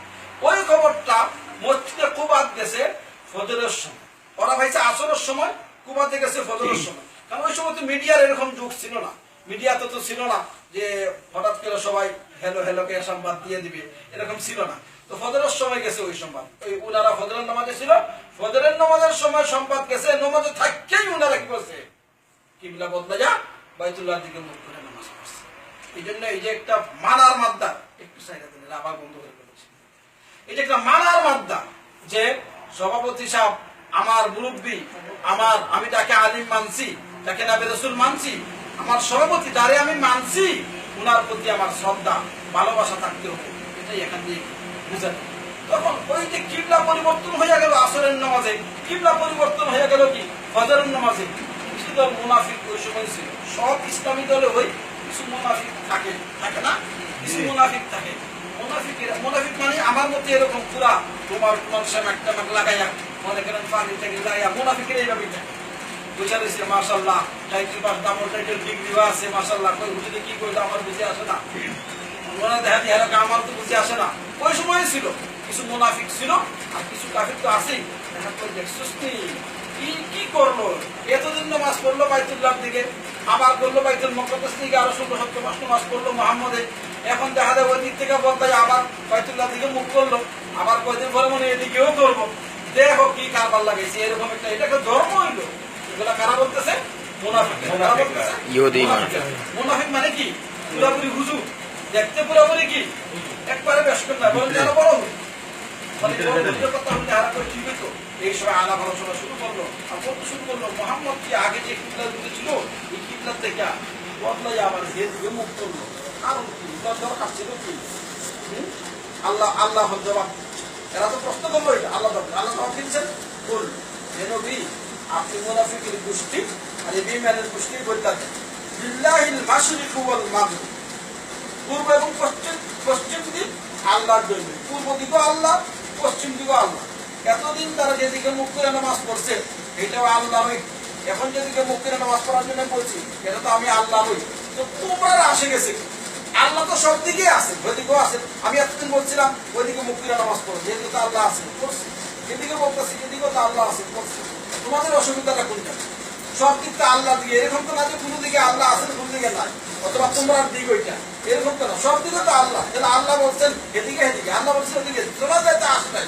ওই খবরটা মসজিদে কুবাত গেছে ফজরের সময়, ওরা ভাইছে আসরের সময়, কুবাতে গেছে ফজরের সময়। কারণ ওই সময় তো মিডিয়ার এরকম যুগ ছিল না, মিডিয়া তো ছিল না যে হঠাৎ করে সবাই হেলোকে সংবাদ দিয়ে দিবে, এরকম ছিল না। তো ফজরের সময় গেছে ওই সংবাদ, ওই উনারা ফজরের নামাজে ছিল, ফজরের নামাজের সময় সংবাদ গেছে, নামাজে থাকতেই উনারা কি করছে, কিবলা বদলে যা বাইতুল্লাহর দিকে মুখ করে নামাজ পড়ছে। এই জন্য এই যে একটা মানার মাদ্দা, একটু সাইডে দিলেন আবার বন্ধ করে ফেলেছি, এই যে একটা মানার মাদ্দা যে সভাপতি সাহেব আমার মুরব্বী, আমি তাকে আলিম মানছি, তাকে নবী রাসূল মানছি, আমার সভাপতি যারে আমি মানছি, উনার প্রতি আমার শ্রদ্ধা ভালোবাসা থাকতে হবে, এটাই এখান দিয়ে বুঝেন। তখন ওই যে কিবলা পরিবর্তন হয়ে গেল আসরের নামাজে, কিবলা পরিবর্তন হয়ে গেল কি ফজরের নামাজে, কিছু দল মুনাফিক ওই সময় ছিল, সব ইসলামী দলে ওই কিছু মুনাফিক থাকে না, কিছু মুনাফিক থাকে। মুনাফিক মানে আমার মধ্যে এরকম পুরা তোমার একটা লাগাইয়া মনে করেন পানি থেকে লাগাইয়া, মুনাফিকের এইভাবেই থাকে। বুঝা রয়েছে মাশাআল্লাহ, টাইটেল পাস ডাবল টাইটেল ডিগ্রিও আছে মাশাআল্লাহ, কই বুঝে কি কইলো আমার বুঝে আসে না, মনে দেখা দিয়ে আমার তো বুঝে আসে না। ওই সময় ছিল কিছু মুনাফিক ছিল, আর কিছু কাফির তো আছেই। দেখা করে দেখছিস কি করলো, এতদিন নামাজ পড়লো বাইতুল্লাহর দিকে, আবার করলো বাইতুল মুকদ্দাস থেকে আরো ১৬-১৭ নামাজ পড়লো মুহাম্মদে, এখন দেখা যায় ওই দিক থেকে বলতে আবার বাইতুল্লাহর দিকে মুখ করলো, আবার কয়দিন পরে মনে এদিকেও করবো, দেখো কি কারবার লাগাইছে, এরকম একটা, এটা একটা ধর্ম হইলো। এগুলা কারা বলতেছে? মুনাফিক। মুনাফিক মানে কি? পুরাপুরি হুজুর, দেখতে পুরাপুরি কি একবারে ব্যস্ত না, বলেন যারা বড় এই সময় আলাপ আলোচনা শুরু করলো, আর বলতে শুরু করলো মুহাম্মদ কি আগে যে কিবলা দিকে ছিল এই কিবলা থেকে বদলাই আবার যেদিকে মুখ করলো, কারণ কি দরকার ছিল কি? আল্লাহ জবাব, এরা তো প্রশ্ন করলো, এটা আল্লাহ জবাব দিচ্ছেন, বল হে নবী আপনি মুনাফিকের গোষ্ঠী আর এই বেঈমানের গোষ্ঠীর বলতে দেন, লিল্লাহিল মাশরিকু ওয়াল মাগরিব, পূর্ব এবং পশ্চিম দিক আল্লাহর জন্য, পূর্ব দিকও আল্লাহ, পশ্চিম দিকও আল্লাহ। এতদিন তারা যেদিকে মুখ করে নামাজ পড়ছে এটাও আল্লাহরই, এখন যেদিকে মুখ করে নামাজ পড়ার জন্য বলছি এটা তো আমি আল্লাহরই। তো তোমরা আসে গেছে কি? আল্লাহ তো সব দিকেই আছে, ওইদিকেও আছে। আমি এতদিন বলছিলাম ওইদিকে মুখ করে নামাজ পড়ো, যেহেতু তো আল্লাহ আছে পড়ছি, এদিকে বলতেছি এদিকেও তো আল্লাহ আছে পড়ছি, তোমাদের অসুবিধাটা কোনটা? সব দিক তো আল্লাহ দিকে, এরকম তো না যে কোনো দিকে আল্লাহ আছেন কোন দিকে নাই, অথবা তোমরা দিক ওইটা, এরকম তো না, সব দিকে তো আল্লাহ। তাহলে আল্লাহ বলছেন এদিকে এদিকে, আল্লাহ বলছেন এদিকে, তোমরা যায় তা আসলে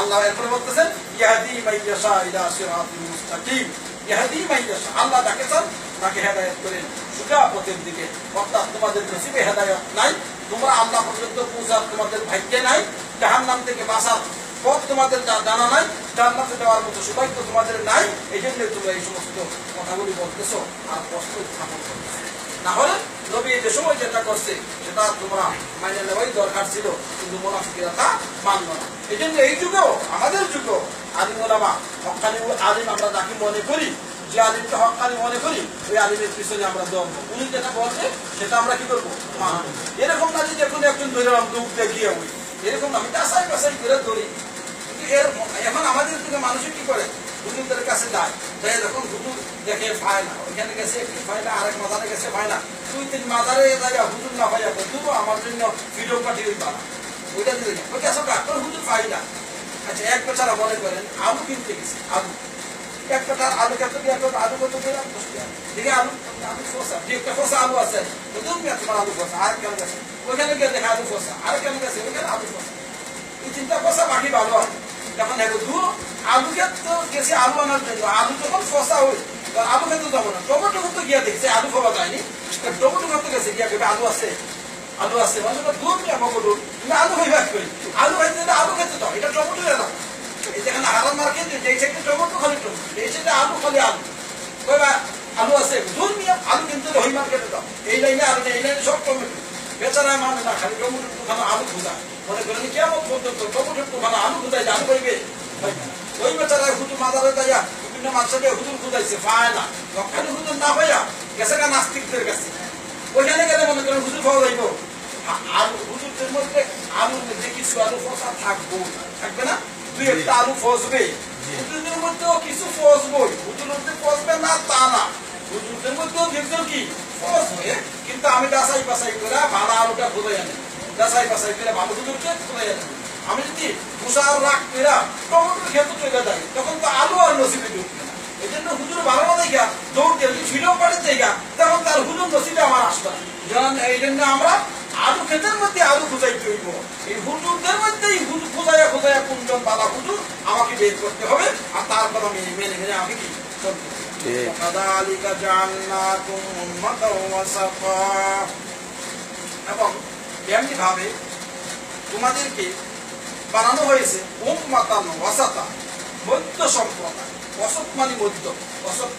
আল্লাহ এরপরে বলতেছেন ইয়াহদি মান ইয়াশা ইলা সিরাতিল মুস্তাকিম, ইয়াহদি মান ইয়াশা, আল্লাহ যাকে চান তাকে হেদায়েত করেন সোজা পথের দিকে। অর্থাৎ তোমাদের নসিবে হেদায়েত নাই, তোমরা আল্লাহ পর্যন্ত পৌঁছার তোমাদের ভাগ্যে নাই, জাহান্নাম থেকে বাঁচার পথ তোমাদের জানা নাই, জান্নাতে যাওয়ার মতো সৌভাগ্য তোমাদের নাই, এই জন্য তোমরা এই সমস্ত কথাগুলি বলতেছো আর কষ্ট উত্থাপন করতেছো। না হলে নবী যে সময় যেটা করছে সেটা তোমরা মাইনে নেওয়াই দরকার ছিল, কিন্তু মুনাফিকরা তা মানল না। এই জন্য এই যুগেও, আমাদের যুগেও আলিম ওলামা, হক্কানি আলিম আমরা যাকে মনে করি, যে আলিমকে হক্কানি মনে করি, ওই আলিমের পিছনে আমরা দৌড়ব, উনি যেটা বলছে সেটা আমরা কি করবো, মানব। এরকম না যে কোনো একজন ধরে দুঃখ দেখিয়ে ওই এরকম আমি বাসাই বাসাই করে ধরি। কিন্তু এখন আমাদের দিকে মানুষে কি করে, হুজুরদের কাছে যায়, যাই যখন হুজুর দেখে পায় না, ওইখানে গেছে একটু পায় না, আরেক মাজারে গেছে পায় না, 2-3 মাজারে যায় হুজুর না পাইয়া তবুও আমার জন্য ভিডিও পাঠিয়ে ওই পালা ওইটা দিলে ওই কাছে ডাক্তার হুজুর পাই না। আচ্ছা এক বেচারা মনে করেন আলু কিনতে গেছে, আলু এক বেটার আলু কত দিয়ে আলু কত দিলাম, দেখে আলু আলু ফসা, একটা ফসা আলু আছে, তোমার আলু ফসা, আর কেন গেছে ওইখানে গিয়ে দেখে আলু ফসা, আর কেন গেছে ওইখানে আলু ফসা, এই 3টা ফসা বাকি ভালো হয়। যখন দেখো দু আলু তো গেছে আলু আনার জন্য, আলু যখন ফসা হই আলু খেতে যাবো না, টমেটো তো গিয়া দেখছে আলু খাওয়া যায়নি, টমেটো খেতে গেছে গিয়া কেবে আলু আছে, আলু আছে মানে দূর নিয়ে আমাকে দূর তুমি আলু খাইবা করি, আলু খাইতে আলু খেতে দাও, এটা টমেটো এলাম। এই যেখানে হারাম মার্কেট যে সাইডে টমেটো খালি টমেটো, এই সাইডে আলু খালি আলু, কইবা আলু আছে দূর নিয়ে আলু কিনতে ওই মার্কেটে দাও, এই লাইনে আলু নেই, এই লাইনে সব টমেটো। বেচারা মানে না খালি টমেটোর দোকানে আলু খোঁজা, মনে করেন কেমন পর্যন্ত টমেটোর দোকানে আলু খোঁজাই আলু পাইবে, ওই বেচারা হুজুর মাজারে যাইয়া বিভিন্ন মানুষকে হুজুর খুঁজাইছে পায় না, ওখানে হুজুর না পাইয়া গেছে গা নাস্তিকদের কাছে, ওইখানে গেলে মনে করেন হুজুর পাওয়া যাইব। আলু হুজুরদের মধ্যে আলুর মধ্যে কিছু আলু ফসা থাকবে না, 2-1টা আলু ফসবে, হুজুরদের মধ্যেও কিছু ফসবই, হুজুরদের ফসবে না তা না, হুজুরদের মধ্যেও দেখবেন কি ফসবে, কিন্তু আমি বাছাই বাছাই করে ভালো আলুটা খুঁজে আনি, বাছাই বাছাই করে ভালো হুজুরকে খুঁজে আনি। আমি যদি মুসার রাগ পেরা টমেটোর খেতে চলে যাই তখন তো আলু আর নসিবে ঢুকবে না, এই জন্য হুজুর ভালো না দেখা দৌড় দিয়ে ছিলেও পারে জায়গা তখন তার হুজুর নসিবে আমার আসবে না। যেমন এই জন্য আমরা আলু ক্ষেতের মধ্যে আলু খুঁজাইতে হইব, এই হুজুরদের মধ্যেই হুজুর খোঁজাইয়া খোঁজাইয়া কোনজন বালা হুজুর আমাকে বের করতে হবে, আর তারপর আমি মেনে মেনে আমি কি করবো। এবং এমনি ভাবে তোমাদেরকে বানানো হয়েছে উম্মাতান ওয়াসাতা, মধ্য সম্প্রদায়। ওয়াসাত মানে মধ্য, ওয়াসাত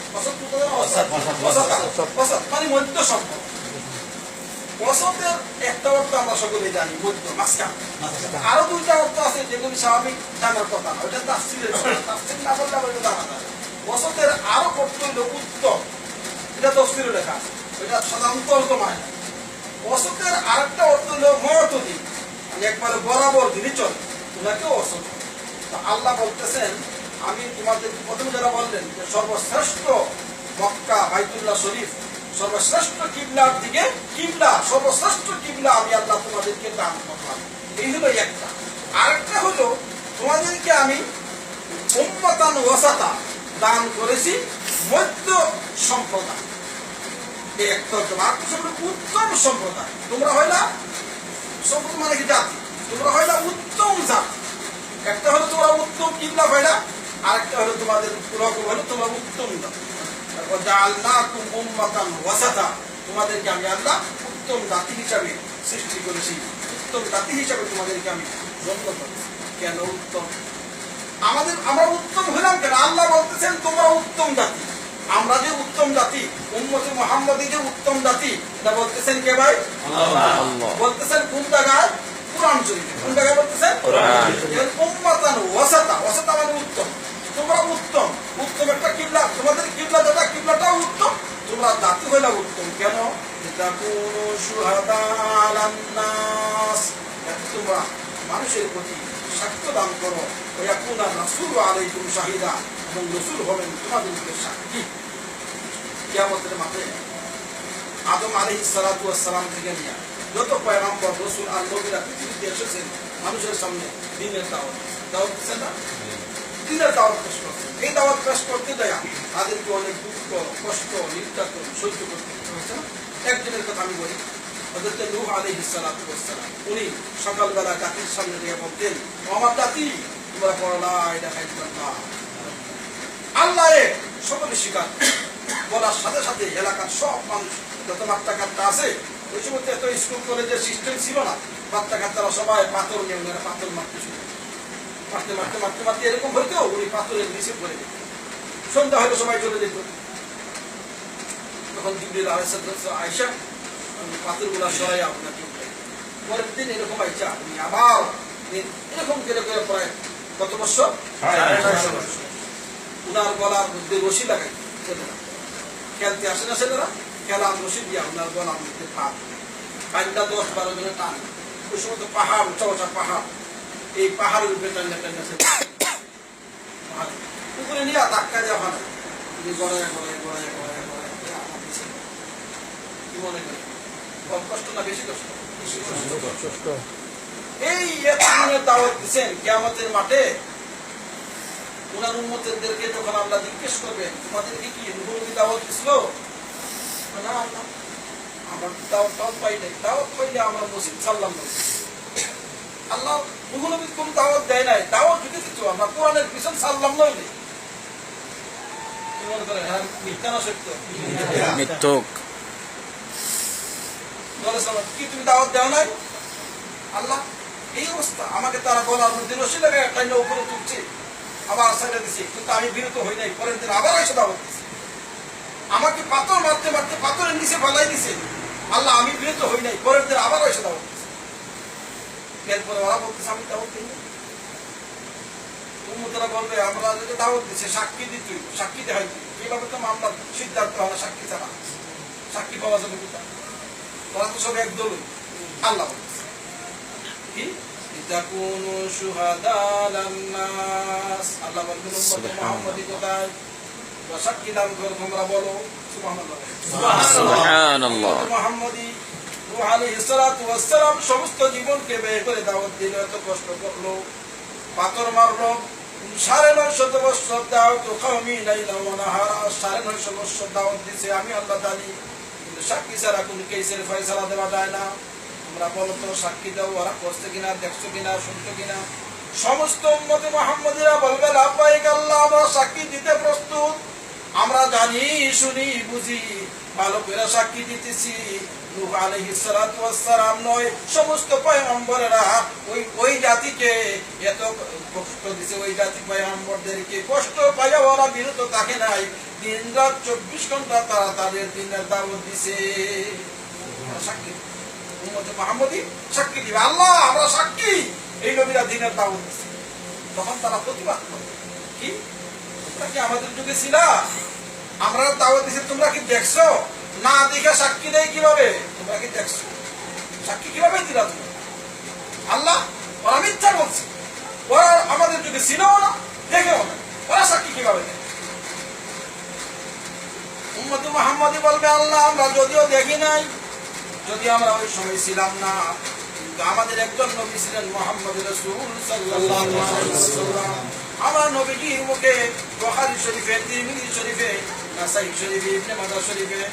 মানে মধ্য সম্প্রদায়। ওয়াসাতের একটা অর্থ আমরা সকলে জানি, মধ্য, মাঝখান। আরো 2টা অর্থ আছে যেগুলি স্বাভাবিক জানার কথা না, ওইটা তাফসীরের কথা, তাফসীর না বললে ওইটা জানা যায়। ওয়াসাতের আরো অর্থ হলো উত্তম, এটা তাফসীরে লেখা আছে, ওইটা সাধারণত অর্থ মানে না। ওয়াসাতের আরেকটা অর্থ হলো মুতাদিল, মানে একবারে বরাবর দিনই চলে, ওনাকেও ওয়াসাত। আল্লাহ বলতেছেন আমি তোমাদের প্রথমে যারা বললেন যে সর্বশ্রেষ্ঠ মক্কা বাইতুল্লাহ শরীফ, সর্বশ্রেষ্ঠ কিবলার দিকে কিবলা, সর্বশ্রেষ্ঠ কিবলা আমি আল্লাহ তোমাদেরকে দান করলাম, এই হলো একটা। আরেকটা হলো তোমাদেরকে আমি উম্মাতান ওয়াসাতা দান করেছি, মধ্য সম্প্রদায়। এই একটা উত্তম সম্প্রদায়, তোমরা হইলা সম্প্রদায় মানে কি জাতি, তোমরা হইলা উত্তম জাতি। একটা হলো তোমরা উত্তম কিবলা হইলা, আরেকটা হলো তোমাদের রকম হলো তোমরা উত্তম জাতি। জাআলনাকুম উম্মাতান ওয়াসাতা, তোমাদেরকে আমি আল্লাহ উত্তম জাতি হিসাবে সৃষ্টি করেছি, উত্তম জাতি হিসাবে তোমাদেরকে আমি জন্ম করেছি। কেন উত্তম? আমরা উত্তম হলাম কেন? আল্লাহ বলতেছেন তোমরা উত্তম জাতি। আমরা যে উত্তম জাতি, উম্মতে মুহাম্মাদি যে উত্তম জাতি, এটা বলতেছেন কে ভাই? আল্লাহ। বলতেছেন কোন জায়গায়? কুরআন শরীফে। কোন জায়গায় বলতেছেন? কুরআন। উম্মাতান ওয়াসাতা, ওয়াসাতা মানে উত্তম। তোমরা উত্তম, উত্তম একটা কিবলা, তোমাদের কিবলা যেটা কিবলাটাও উত্তম, তোমরা জাতি হইলা উত্তম। কেন? লিতাকুনু শুহাদা আলান নাস, তোমরা মানুষের প্রতি সাক্ষ্য দান করো। ওয়াকুনা রাসূলু আলাইকুম শাহিদা, এবং রাসূল হবেন তোমাদেরকে সাক্ষী। কিয়ামতের মাঠে আদম আলাইহিস সালাতু ওয়াস সালাম থেকে নিয়ে যত পয়গম্বর রাসূল আর নবীরা পৃথিবীতে এসেছেন মানুষের সামনে দ্বীনের দাওয়াত দিচ্ছেন না, দ্বীনের দাওয়াত পেশ করছেন। এই দাওয়াত পেশ করতে দেয়া তাদেরকে অনেক দুঃখ কষ্ট নির্যাতন সহ্য করতে হয়েছে। একদিনের কথা আমি বলি, হযরত নূহ আলাইহিস সালাতু ওয়াস সালাম উনি সকালবেলা জাতির সামনে দিয়ে বলতেন, আমার জাতি তোমরা পড়ো লা ইলাহা ইল্লাল্লাহ, আল্লাহ এক, সকলে স্বীকার বলার সাথে সাথে এলাকার সব মানুষ যত বাচ্চা কাচ্চা আছে, ওই সময় এত স্কুল কলেজের সিস্টেম ছিল না, বাচ্চা কাচ্চারা সবাই পাথর নিয়ে ওনারা পাথর মারতে শুরু মারতে মারতে মারতে মারতে এরকম হইতো উনি পাথরের নিচে পড়ে যেত। সন্ধ্যা হয়তো সবাই চলে যেত, তখন জিবরিল আলাইহিস সালাম আয়েশা পাথরগুলা সরাই আপনাকে উঠাই। পরের দিন এরকম আইসা উনি আবার এরকম করে করে প্রায় কত বছর, 650 বছর উনার গলার মধ্যে রশি লাগাই ছেলেরা খেলতে আসে না, ছেলেরা খেলার রশি দিয়া উনার গলার মধ্যে পাঁচটা 10-12 জনে টান। ওই সময় তো পাহাড়, উঁচা উঁচা পাহাড়, এই পাহাড়ের উপরে টান্না টান্না উপরে নিয়ে ধাক্কা দেওয়া হয় গড়ায় গড়ায় গড়ায় গড়ায় গড়ায় কি মনে করেন কম কষ্ট না বেশি কষ্ট? এই দাওয়াত দিচ্ছেন কিয়ামতের মাঠে উনার উম্মতদেরকে যখন আমরা জিজ্ঞেস করবেন তোমাদেরকে কি নবী দাওয়াত দিছিল, না না আমার দাওয়াত পাই নাই, দাওয়াত পাইলে আমার মসজিদ সাল্লাম আল্লাহ নবী কোন দাওয়াত দেয় নাই, দাওয়াত যদি দিত আমরা কোরআনের পিছন সাল্লাম নইলে কি মনে করেন? হ্যাঁ মিথ্যা না সত্য? মিথ্যক। কি তুমি দাওয়াত দেও নাই? আল্লাহ এই অবস্থা, আমাকে তারা গলার মধ্যে রশি লাগায় একটা উপরে তুলছে, আবার ছেড়ে দিছে, কিন্তু আমি বিরত হই নাই। পরের দিন আবার এসে দাওয়াত দিছে, আমাকে পাথর মারতে মারতে পাথরের নিচে ফেলাই দিছে, আল্লাহ আমি বিরত হই নাই। পরের দিন আবার এসে দাওয়াত দিছে। এরপরে ওরা বলতেছে আমি দাওয়াত দিই। উম্মতরা বলবে আমরা যদি দাওয়াত দিছে সাক্ষী দিতে, সাক্ষী দেখাই এইভাবে তো মামলার সিদ্ধান্ত হয় না সাক্ষী ছাড়া, সাক্ষী পাওয়া যাবে কোথায়? ওরা তো সব একদল। আল্লাহ বলতেছে কি লিতাকুনু শুহাদা আলান নাস, আল্লাহ বলবেন উম্মত মুহাম্মদী কোথায় সাক্ষী দান করো তোমরা, বলো সুবহানাল্লাহ সুবহানাল্লাহ। মুহাম্মদী নূহ আলাইহিস সালাতু ওয়াস সালাম সমস্ত জীবনকে ব্যয় করে দাওয়াত দিল, এত কষ্ট করলো, পাথর মারলো, 950 বছর দাওয়াত কওমি লাইলা ওয়া নাহারা, 950 বছর দাওয়াত দিছে আমি আল্লাহ জানি, কিন্তু সাক্ষী ছাড়া কোন কেসের ফয়সালা দেওয়া যায় না। তোমরা বলো তো সাক্ষী দাও, ওরা করছে কিনা, দেখছো কিনা, শুনছো কিনা? সমস্ত উম্মতে মুহাম্মদীরা বলবে লাব্বাইক আল্লাহ, আমরা সাক্ষী দিতে প্রস্তুত, আমরা জানি শুনি বুঝি ভালো করে সাক্ষী দিতেছি। নূহ আলাইহিস সালাতু ওয়াস সালাম নয়, সমস্ত পয়গম্বরেরা ওই জাতিকে এত কষ্ট দিছে, ওই জাতি পয়গম্বরদেরকে কষ্ট পাইয়া ওরা বিরত থাকে নাই, দিন রাত 24 ঘন্টা তারা তাদের দিনের দাওয়াত দিছে। সাক্ষী উম্মতে মুহাম্মদী সাক্ষী দিবে, আল্লাহ আমরা সাক্ষী এই নবীরা দিনের দাওয়াত দিছে। তখন তারা প্রতিবাদ করবে কি তোমরা কি আমাদের যুগে ছিলা, আমরা দাওয়াত দিছি তোমরা কি দেখছো? না দেখে সাক্ষী দেয় কিভাবে? তোমরা কি দেখছো? সাক্ষী কিভাবে দিলা তুমি? আল্লাহ ওরা মিথ্যা বলছে, ওরা আমাদের যুগে ছিল না, দেখেও না, ওরা সাক্ষী কিভাবে দেয়? উম্মতে মুহাম্মদী বলবে আল্লাহ আমরা যদিও দেখি নাই, যদি আমরা ওই সময় ছিলাম না, কিন্তু আমাদের একজন নবী ছিলেন মুহাম্মদ রাসূল সাল্লাল্লাহু আলাইহি ওয়াসাল্লাম। আমার নবীজির মুখে বুখারী শরীফে, তিরমিজি শরীফে, নাসাই শরীফে, ইবনে মাজাহ শরীফে,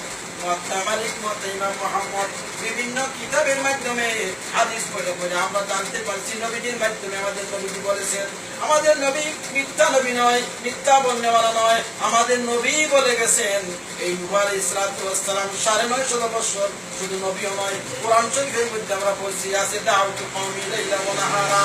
মুয়াত্তা মালিক, মুয়াত্তা ইমাম মুহাম্মদ বিভিন্ন কিতাবের মাধ্যমে হাদিস পড়ে পড়ে আমরা জানতে পারছি নবীজির মাধ্যমে আমাদের নবীজি বলেছেন, আমাদের নবী মিথ্যা নবী নয়, মিথ্যা বলনেওয়ালা নয়, আমাদের নবী বলে গেছেন এই নূহ আলাইহিস সালাতু ওয়াস সালাম 950 বছর, শুধু নবীও নয়, কোরআন শরীফের মধ্যে আমরা পড়ছি আছে দাওয়াতু কওমি লাইলা ওয়া নাহারা,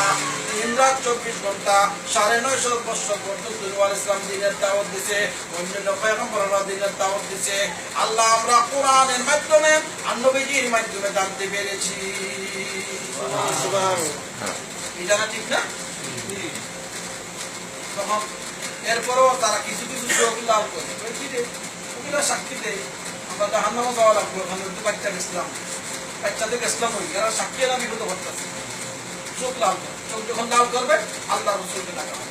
দিন রাত 24 ঘন্টা 950 বছর পর্যন্ত নূহ আলাইহিস সালাম দিনের দাওয়াত দিয়েছে, অন্যান্য পয়গম্বররা দিনের দাওয়াত দিয়েছে। আল্লাহ আমরা কোরআনের মাধ্যমে আর নবীজির মাধ্যমে জানতে পেরেছি। এটা না ঠিক না? তখন এরপরও তারা কিছু কিছু চোখ লাল করে সাক্ষী দেয়, আমরা জাহান্নামে যাওয়া লাগবো, ওখানে বাচ্চা ইসলাম, বাচ্চাদের ইসলাম হই, এরা সাক্ষী এরা বিরত করতেছে, চোখ লাল করে, চোখ যখন লাল করবে আল্লাহ রাসূলকে ডাকা হবে,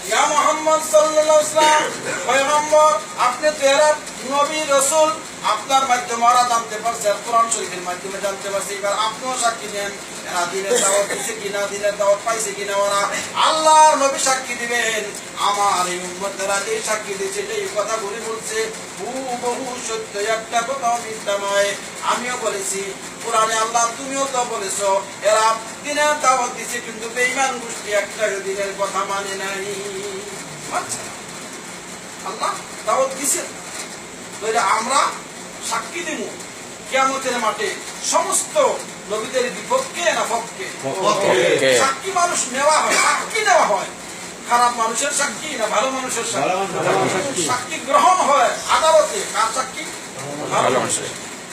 ইয়া মুহাম্মদ সাল্লাল্লাহু আলাইহি ওয়াসাল্লাম, পয়গম্বর আপনি তো এরা নবী রাসূল, আপনার মাধ্যমে ওরা জানতে পারছে, কোরআন শরীফের মাধ্যমে জানতে পারছে, এবার আপনিও সাক্ষী দেন এরা দিনের দাওয়াত দিছে কিনা, দিনের দাওয়াত পাইছে কিনা ওরা। আল্লাহর নবী সাক্ষী দিবেন আমার এই উম্মতেরা যে সাক্ষী দিয়েছে এই কথাগুলি বলছে বহু সত্য, একটা কথা মিথ্যা নয়। আমিও বলেছি কোরআনে, আল্লাহ তুমিও তো বলেছো এরা দিনের দাওয়াত দিছে, কিন্তু বেঈমান গোষ্ঠী একটা দিনের কথা মানে নাই। আচ্ছা আল্লাহ দাওয়াত দিয়েছেন। আমরা সাক্ষী দিব কিয়ামতের মাঠে সমস্ত নবীদের বিপক্ষে না পক্ষে। সাক্ষী মানুষ নেওয়া হয়, সাক্ষী নেওয়া হয় খারাপ মানুষের সাক্ষী না ভালো মানুষের সাক্ষী। সাক্ষী গ্রহণ হয় আদালতে, কার সাক্ষী? ভালো মানুষের।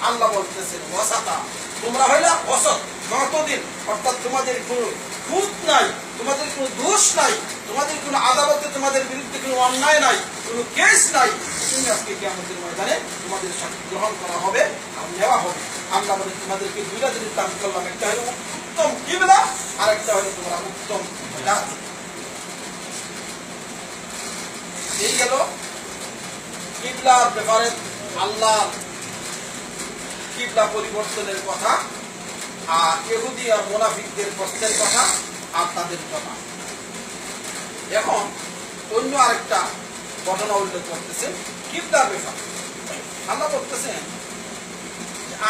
আল্লাহ বলতেছেন ওয়াসাতা, তোমরা হইলা অসৎ যতদিন, অর্থাৎ তোমাদের কোনো খুঁত নাই, তোমাদের কোনো দোষ নাই, তোমাদের কোনো আদালতে তোমাদের বিরুদ্ধে কোনো অন্যায় নাই, কোনো কেস নাই, তুমি আজকে কিয়ামতের ময়দানে তোমাদের সাক্ষী গ্রহণ করা হবে আর নেওয়া হবে। আল্লাহ বলে তোমাদেরকে দুইটা জিনিস দান করলাম, একটা হলো উত্তম কিবলা আর একটা হলো তোমরা উত্তম জাত। এই গেল কিবলার ব্যাপারে আল্লাহ কিবলা পরিবর্তনের কথা, আর ইহুদি আর মুনাফিকদের প্রশ্নের কথা আর তাদের কথা। এখন অন্য আরেকটা ঘটনা উল্লেখ করতেছে কিবলার ব্যাপারে। আল্লাহ বলতেছেন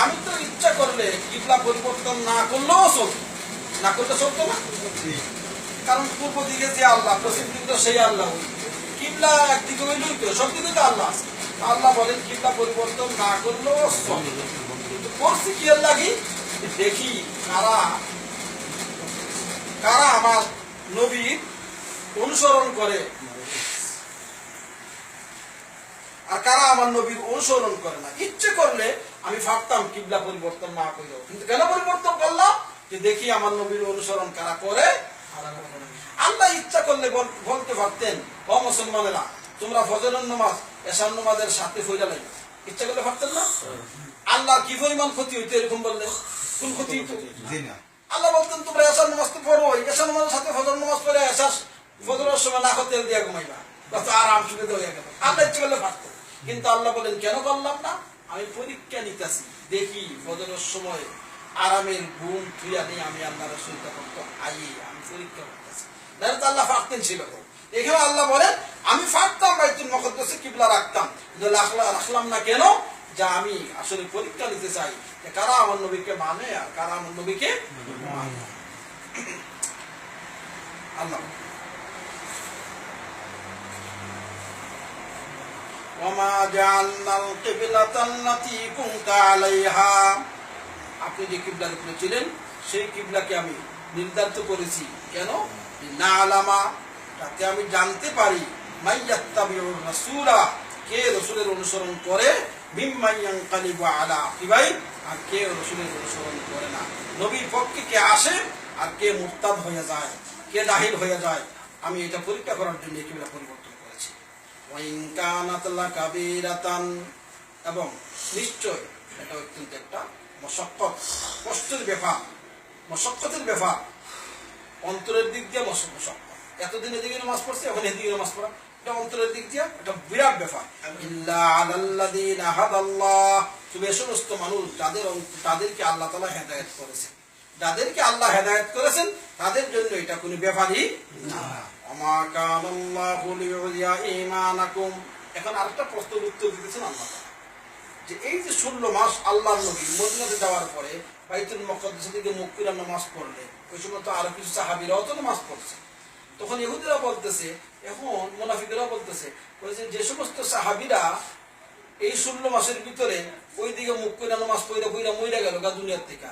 আমি তো ইচ্ছা করলে কিবলা পরিবর্তন না করলেও চলত, না করলে চলতো না, কারণ পূর্ব দিকে যে আল্লাহ, পশ্চিম দিকে তো সেই আল্লাহ, কিবলা একদিকে হইলেই তো সব দিকে তো আল্লাহ আছে। আল্লাহ বলেন কিবলা পরিবর্তন না করলেও চলে, কিন্তু করছি কি আল্লাহ কি দেখি কারা কারা আমার নবীর অনুসরণ করে আর কারা আমার নবীর অনুসরণ করে না। ইচ্ছে করলে আমি ভাবতাম কিবলা পরিবর্তন না করলেও, কিন্তু কেন পরিবর্তন করলাম? যে দেখি আমার নবীর অনুসরণ কারা করে। আল্লাহ ইচ্ছা করলে বলতে পারতেন ও মুসলমানেরা তোমরা ফজরের নামাজ এশার নামাজের সাথে ফইরা লাগবে, ইচ্ছা করলে পারতেন না? আল্লাহ কি পরিমাণ ক্ষতি হইতো এরকম বললে? কোন ক্ষতি হইতো? আল্লাহ বলতেন তোমরা এশার নামাজ তো পড়ো, এশার নামাজের সাথে ফজর নামাজ পড়ে এশার ফজরের সময় নাক তেল দিয়ে ঘুমাইবা, কত আরাম সুবিধা হয়ে গেল। আল্লাহ ইচ্ছে করলে পারতেন, কিন্তু আল্লাহ বলেন কেন করলাম না? আমি পরীক্ষা নিতেছি, দেখি ফজরের সময় আরামের ঘুম থুইয়া নিয়ে আমি আল্লাহ রসুলটা করতো আমি পরীক্ষা করতেছি। তাহলে তো আল্লাহ ফাঁকতেন ছিল। এখানে আল্লাহ বলেন আমি ফাঁকতাম বাইতুল মুকাদ্দাসে কিবলা রাখতাম, কিন্তু রাখলাম না কেন? যা আমি আসলে পরীক্ষা নিতে চাই যে কারা আমার নবীকে মানে আর কারা আমার নবীকে মানে। আল্লাহ ওয়ামা জাআলনাল কিবলাতাল্লাতী কুনতা আলাইহা, আপনি যে কিবলার উপরে ছিলেন সেই কিবলাকে আমি নির্ধারিত করেছি কেন? না আলামা, যাতে আমি জানতে পারি মাইয়াত্তাবিউর রাসূলা, কে রাসূলের অনুসরণ করে, মিম্মান ইয়ানকালিবু আলা আকিবাই, আর কে রাসূলের অনুসরণ করে না। নবীর পক্ষে কে আসে আর কে মুরতাদ হয়ে যায়, কে দাখিল হয়ে যায়, আমি এটা পরীক্ষা করার জন্য এই কিবলা পরিবর্তন করেছি। ওয়া ইন কানাত লাকাবীরাতান, এবং নিশ্চয় এটা অত্যন্ত একটা মশক্কত, কষ্টের ব্যাপার, মশক্কতের ব্যাপার, অন্তরের দিক দিয়ে মশক্কত। এতদিন এদিকে নামাজ পড়ছে, এখন এদিকে নামাজ পড়া, এটা অন্তরের দিক দিয়ে একটা বিরাট ব্যাপার। ইল্লা আলাল্লাযীনা হাদাল্লাহ, তবে সমস্ত মানুষ তাদেরকে আল্লাহ তাআলা হেদায়েত করেছেন, যাদেরকে আল্লাহ হেদায়েত করেছেন তাদের জন্য এটা কোনো ব্যাপারই না। ওমা কানাল্লাহু লিইউযিয়া ঈমানাকুম, এখন আরেকটা প্রশ্নের উত্তর দিতেছেন আল্লাহ যে এই যে 16 মাস আল্লাহর নবী মদিনাতে যাওয়ার পরে বাইতুল মুকাদ্দাস থেকে মুখ ফিরা নামাজ পড়লে, ওই সময় তো আরো কিছু সাহাবীরাও তো নামাজ পড়ছে। তখন ইহুদিরা বলতেছে, এখন মুনাফিকরা বলতেছে যে সমস্ত সাহাবীরা এই 16 মাসের ভিতরে ওই দিকে মুখ ফিরা নামাজ পড়ে পড়ে মইরা গেল গা দুনিয়ার থেকে,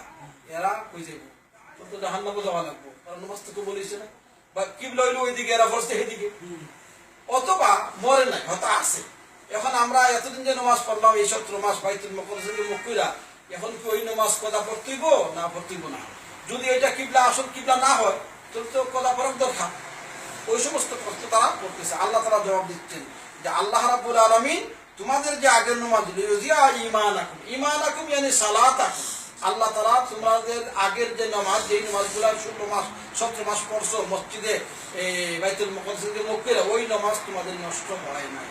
এরা কই যাবো? তো জাহান্নামে যাওয়া লাগবো, কারণ নামাজ তো বলিছে না, বা কিবলা হইলো ওই দিকে, এরা পড়ছে সেদিকে, অথবা মরে নাই হয়তো আছে। এখন আমরা এতদিন যে নামাজ পড়লাম এই 17 মাস বাইতুল মুকাদ্দাসে মুখ ফিরা, এখন কি ওই নামাজ কদা পড়তেইব না পড়তেইব না? যদি এটা কিবলা আসল কিবলা না হয় তাহলে তো কদা পড়ার দরকার। ওই সমস্ত প্রশ্ন তারা করতেছে। আল্লাহ তাআলা জবাব দিচ্ছেন যে আল্লাহ রাব্বুল আলামিন তোমাদের যে আগের নামাজ লিইউযিয়া ঈমানাকুম, ঈমানাকুম মানে সালাতাকুম, আল্লাহ তাআলা তোমাদের আগের যে নামাজ, যেই নামাজগুলো 16 মাস 17 মাস পড়ছো মসজিদে বাইতুল মুকাদ্দাসে মুখ ফিরা, ওই নামাজ তোমাদের নষ্ট হয় নাই।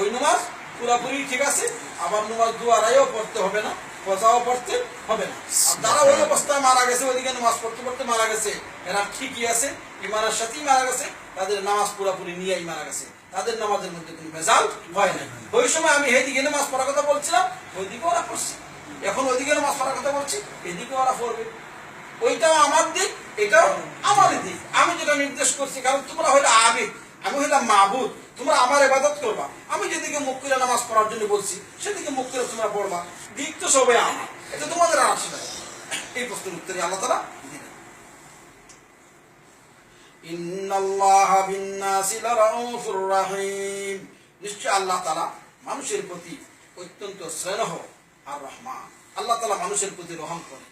ওই নামাজ পুরাপুরি ঠিক আছে। আবার নামাজ দুয়ারাইও পড়তে হবে না, পজাও পড়তে হবে না। আর তারা ওই অবস্থায় মারা গেছে, ওইদিকে নামাজ পড়তে পড়তে মারা গেছে, এরা ঠিকই আছে, ইমানের সাথেই মারা গেছে, তাদের নামাজ পুরাপুরি নিয়েই মারা গেছে, তাদের নামাজের মধ্যে কোনো ভেজাল হয় নাই। ওই সময় আমি এইদিকে নামাজ পড়ার কথা বলছিলাম, ওইদিকে ওরা পড়ছে, এখন ওইদিকে নামাজ পড়ার কথা বলছি, এদিকে ওরা পড়বে। ওইটাও আমার দিক, এটাও আমার দিক, আমি যেটা নির্দেশ করছি, কারণ তোমরা হইলে আবেগ, আমি হইলাম মাবুদ, তোমরা আমার ইবাদত করবা, আমি যেদিকে মুখ করে নামাজ পড়ার জন্য বলছি সেদিকে মুখ করে তোমরা পড়বা, দিক তো সবাই আমার, এটা তোমাদের আর আসে না। এই প্রশ্নের উত্তরে আল্লাহ তাআলা দিলেন ইন্নাল্লাহা বিন-নাসি লারাউফুর রাহিম, নিশ্চয় আল্লাহ তাআলা মানুষের প্রতি অত্যন্ত স্নেহ আর রহমান। আল্লাহ তাআলা মানুষের প্রতি রহম করে,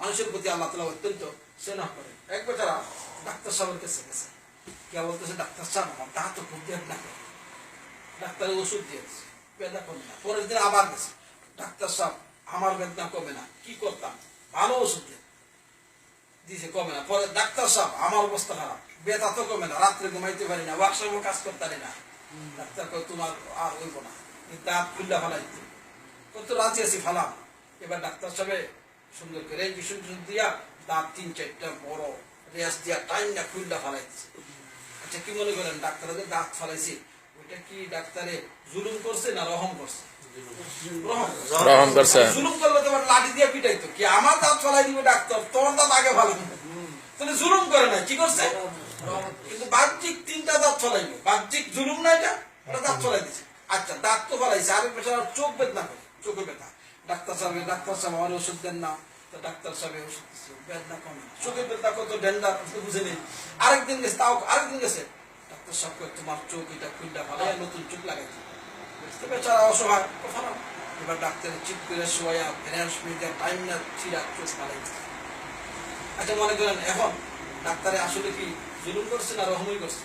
মানুষের প্রতি আল্লাহ তাআলা অত্যন্ত স্নেহ করে। এক বেচারা ডাক্তার সাহেবের কাছে গেছে, কে বলতেছে ডাক্তার সাহেব আমার দাঁত তো খুব বেদনা করে, ডাক্তারের ওষুধ দিয়েছে, বেদনা কমে না। পরের দিন আবার গেছে, ডাক্তার সাহেব আমার বেদনা কমে না, কি করতাম, ভালো ওষুধ দিয়েছে, কমে না। পরে ডাক্তার সাহেব আমার অবস্থা খারাপ, বেদনা তো কমে না, রাত্রে ঘুমাইতে পারি না, ওয়ার্কশপে কাজ করতে পারি না। ডাক্তার কয় তোমার আর হইব না, দাঁত খুললা ফালাইতে, কত রাজি আছি ফালাম। এবার ডাক্তার সাহেব সুন্দর করে ইঞ্জেকশন দিয়া দাঁত 3-4টা বড় রেস দিয়া টাইম না খুললা ফালাইছে। আচ্ছা কি মনে করেন ডাক্তারদের দাঁত ফালাইছে, ওইটা কি ডাক্তারে জুলুম করছে না রহম করছে? রহম করছে। জুলুম করলে তোমার লাঠি দিয়ে পিটাইতো, কি আমার দাঁত ফালাই দিবে ডাক্তার, তোমার দাঁত আগে ফালাবো, তাহলে জুলুম করে না, কি করছে? কিন্তু বাহ্যিক 3টা দাঁত ফালাইবে, বাহ্যিক জুলুম না, এটা ওটা দাঁত ফালাই দিছে। আচ্ছা দাঁত তো ফালাইছে, আরেক বেচারা চোখ বেদনা করে, চোখে ব্যথা, ডাক্তার সাহেব আমার ওষুধ দেন না, তো ডাক্তার সাহেব ওষুধ দিচ্ছে, বেদনা কমে না, চোখের বেদনা কত ডেন্ডার বুঝে নেই। আরেকদিন গেছে, তাও আরেকদিন গেছে, ডাক্তার সাহেব তোমার চোখ এটা খুলটা ফালাই নতুন চোখ লাগাইছে, বেচারা অসহায়। এবার ডাক্তারের চিপ করে শোয়া ফ্রেন্স মিডিয়া টাইম না ছিড়া চোখ ফালাইছে। আচ্ছা মনে করেন এখন ডাক্তারে আসলে কি জুলুম করছে না রহমই করছে?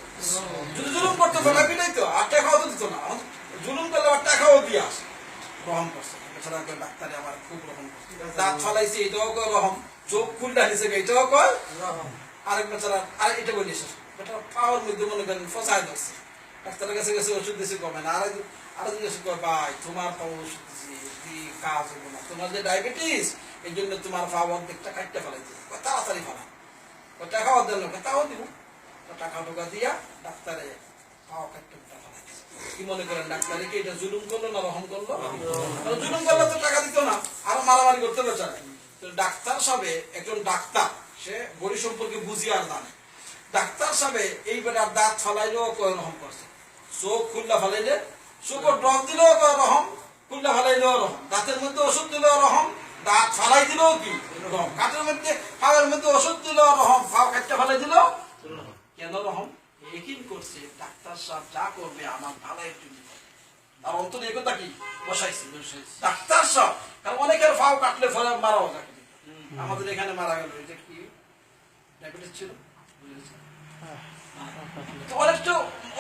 যদি জুলুম করতো ফেলা পিটাই তো, আর টাকাও তো দিত না, জুলুম করলে আবার টাকাও দিয়ে আসে, রহম করছে। এছাড়া ডাক্তারে আমার খুব রহম করছে, দাঁত ফালাইছে এটাও কয় রহম, চোখ খুলটা দিছে এটাও কয় রহম। আরেক বেচারা আর এটা বলি শেষ, এটা পাওয়ার মধ্যে মনে করেন ফসায় ধরছে, ডাক্তারের কাছে গেছে ওষুধ দিয়েছে কমে না, আরেকদিন গেছে কয় ভাই তোমার পাওয়া ওষুধ দিয়েছি কাজ হবো না, তোমার যে ডায়াবেটিস এই জন্য তোমার পাওয়ার দিকটা কাটতে ফেলাইছে, তাড়াতাড়ি ফেলা, টাকাও দেন তাও দিব, টাকা টোকা দিয়া ডাক্তারে পাওয়া কাটতে ফেলাইছে। কি মনে করেন ডাক্তারে কি এটা জুলুম করলো না রহম করলো? জুলুম করলে তো টাকা দিত না, আরো মারামারি করতে বেচারে। ডাক্তার সাহেব একজন ডাক্তার, সে বড়ি সম্পর্কে বুঝি আর জানে, ডাক্তার সাহেব এই বেটার দাঁত ফালাইলেও কয় রহম করছে, চোখ খুল্লা ফালাইলে চোখ ড্রপ দিলেও কয় রহম, খুল্লা ফালাইলেও রহম, দাঁতের মধ্যে ওষুধ দিলেও রহম, দাঁত ফালাই দিলেও কি রহম, কাঠের মধ্যে ফাওয়ার মধ্যে ওষুধ দিলেও রহম, ফাও কাটতে ফালাই দিলেও কেন রহম? একই করছে ডাক্তার সাহেব যা করবে আমার ভালোর জন্য, আর অন্তরে একথা কি বসাইছে ডাক্তার সাহেব। কারণ অনেকের ফাও কাটলে ফলে মারাও যায়, আমাদের এখানে মারা গেল, এটা কি ডায়াবেটিস ছিল,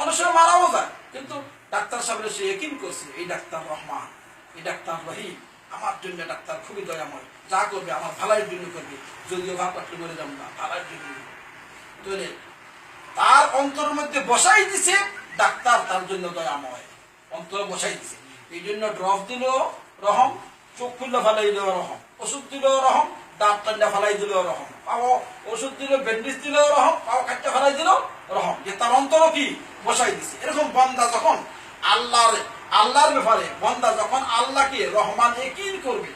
অনেক সময় মারাও যায়, কিন্তু ডাক্তার সাহেব সে একই করছে এই ডাক্তার রহমান, এই ডাক্তার রহিম, আমার জন্য ডাক্তার খুবই দয়াময়, যা করবে আমার ভালোর জন্য করবে, যদিও ভাব কাটলে মরে যাব না, ভালোর জন্য। তাহলে তার অন্তরের মধ্যে বসাই দিছে ডাক্তার তার জন্য দয়াময়, অন্তরে বসাই দিছে, এই জন্য ড্রপ দিল রহম, চোখ খুললে ফালাই দিল রহম, ওষুধ দিল রহম, দাঁত টান্ডা ফালাই দিল রহম, পাও ওষুধ দিল ব্যান্ডেজ দিল রহম, পাও কাটতে ফালাই দিল রহম, যে তার অন্তর কি বসাই দিছে। এরকম বান্দা যখন আল্লাহর ব্যাপারে বান্দা যখন আল্লাহকে রহমান একই করবে,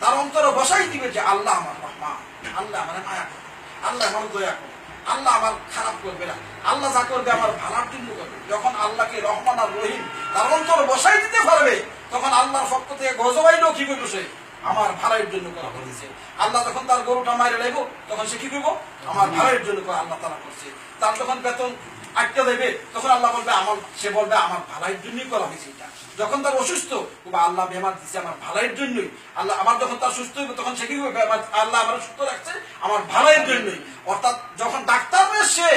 তার অন্তরে বসাই দিবে যে আল্লাহ আমার রহমান, আল্লাহ আমার মায়া করবে, আল্লাহ আমার দয়া করবে, আল্লাহ আমার খারাপ করবে না, আল্লাহ যা করবে আমার ভালোর জন্য করবে। যখন আল্লাহকে রহমান আর রহিম তার অন্তরে বসাই দিতে পারবে, তখন আল্লাহর পক্ষ থেকে গজবাইলেও কি করবে, সে আমার ভালোর জন্য করা হয়েছে। আল্লাহ যখন তার গরুটা মাইরে লাগবো, তখন সে কি করবো, আমার ভালোর জন্য করা আল্লাহ তারা করছে। তার যখন বেতন আটকে দেবে, তখন আল্লাহ বলবে সে বলবে আমার ভালোর জন্যই করা হয়েছে এটা। যখন তার অসুস্থ, আল্লাহ বেমার দিচ্ছে আমার ভালোর জন্যই, আল্লাহ আবার যখন তার সুস্থ হইবে, তখন সে কি করবে, আল্লাহ আমার সুস্থ রাখছে আমার ভালোর জন্যই। অর্থাৎ যখন ডাক্তার সে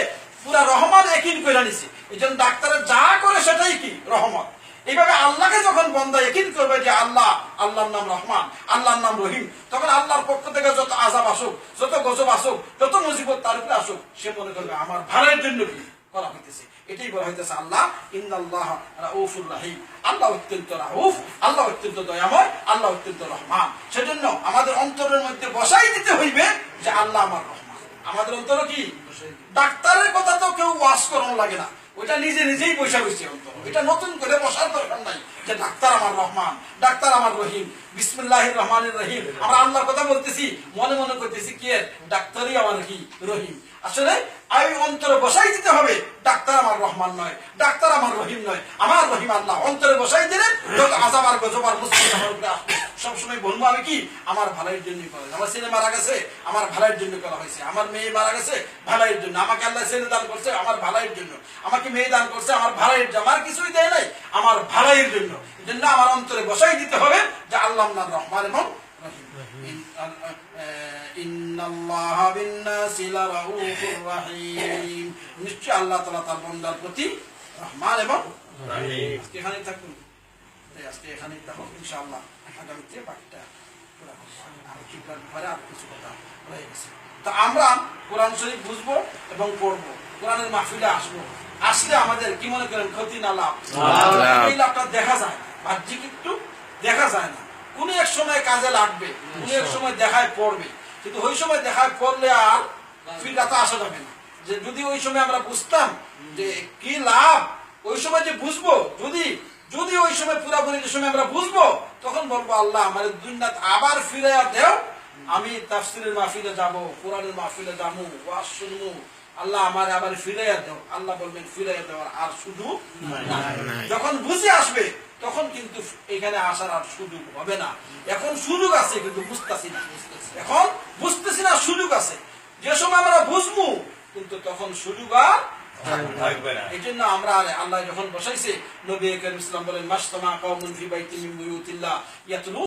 পুরা রহমান একই করে নিছে, এই জন্য ডাক্তারের যা করে সেটাই কি রহমত। এইভাবে আল্লাহকে যখন বন্দা একই করবে যে আল্লাহ, আল্লাহর নাম রহমান, আল্লাহর নাম রহিম, তখন আল্লাহর পক্ষ থেকে যত আযাব আসুক, যত গজব আসুক, যত মুসিবত তার উপরে আসুক, সে মনে করবে আমার ভালোর জন্য কি করা হইতেছে। এটাই বলা হইতেছে আল্লাহ ইন্নাল্লাহ রাউফুর রহিম, আল্লাহ অত্যন্ত রাউফ, আল্লাহ অত্যন্ত দয়াময়, আল্লাহ অত্যন্ত রহমান। সেজন্য আমাদের অন্তরের মধ্যে বসাই দিতে হইবে যে আল্লাহ আমার রহমান। আমাদের অন্তর কি, ডাক্তারের কথা তো কেউ ওয়াজ করানো লাগে না, ওইটা নিজে নিজেই বসে বসে অন্তর, এটা নতুন করে বসার দরকার নাই। যে ডাক্তার আমার রহমান, ডাক্তার আমার রহিম, বিসমিল্লাহির রহমানির রহিম। আমরা আল্লাহর কথা বলতেছি, মনে মনে করতেছি কে ডাক্তারই আমার কি রহিম। আসলে আমি অন্তরে বসাই দিতে হবে ডাক্তার আমার রহমান নয়, ডাক্তার আমার রহিম নয়, আমার রহিম আল্লাহ। অন্তরে বসাই দিলে যত আযাব আর গজব আর মুসিবত আমার উপরে আসবে, সবসময় বলবো আমি কি আমার ভালোর জন্যই করা হয়েছে। আমার ছেলে মারা গেছে আমার ভালোর জন্য করা হয়েছে, আমার মেয়ে মারা গেছে ভালোর জন্য, আমাকে আল্লাহ ছেলে দান করছে আমার ভালোর জন্য, আমাকে মেয়ে দান করছে আমার ভালোর জন্য, আমার কিছুই দেয় নাই আমার ভালোর জন্য। এই জন্য আমার অন্তরে বসাই দিতে হবে যে আল্লাহ আপনার রহমান এবং রহিম। ইন্নাল্লাহা বিন-নাসি লারাউফুর রাহিম। নিশ্চয় আল্লাহ তাআলা তার বান্দার প্রতি রহমান এবং রহিম। এখানেই থাকুন, আজকে এখানেই থাকুন, ইনশাআল্লাহ আগামীতে বাকিটা পুরো আর কিবলার ব্যাপারে আর কিছু কথা রয়ে গেছে। তো আমরা কোরআন শরীফ বুঝবো এবং পড়বো, কোরআনের মাহফিলে আসবো, আসলে আমাদের কি মনে করেন ক্ষতি না লাভ? এই লাভটা দেখা যায় না, বাহ্যিক একটু দেখা যায় না, কোন এক সময় কাজে লাগবে, কোন এক সময় দেখায় পড়বে, কিন্তু ওই সময় দেখায় পড়লে আর ফিরাতে আসা যাবে না। যে যদি ওই সময় আমরা বুঝতাম যে কি লাভ, ওই সময় যে বুঝবো, যদি ওই সময় পুরাপুরি যে সময় আমরা বুঝবো, তখন বলবো আল্লাহ আমার দুনিয়া আবার ফিরাইয়া দেও, আমি তাফসীরের মাহফিলে যাব, কোরআনের মাহফিলে যাবো, ওয়াজ শুনবো, আল্লাহ আমার আবার ফিরাইয়া দাও। আল্লাহ বলবেন ফিরাইয়া দেওয়ার আর সুযোগ নাই। যখন বুঝে আসবে তখন কিন্তু এখানে আসার আর সুযোগ হবে না। এখন সুযোগ আছে কিন্তু বুঝতেছি না, এখন বুঝতেছি না, সুযোগ আছে। যে সময় আমরা বুঝবো কিন্তু তখন সুযোগ আর থাকবে না। এই জন্য আমরা আল্লাহ যখন বসাইছে, নবী করিম সাল্লাল্লাহু আলাইহি ওয়াসাল্লাম বলেন মাসতামা কওমুন ফি বাইতিন মিন বুয়ুতিল্লাহ ইয়াতলু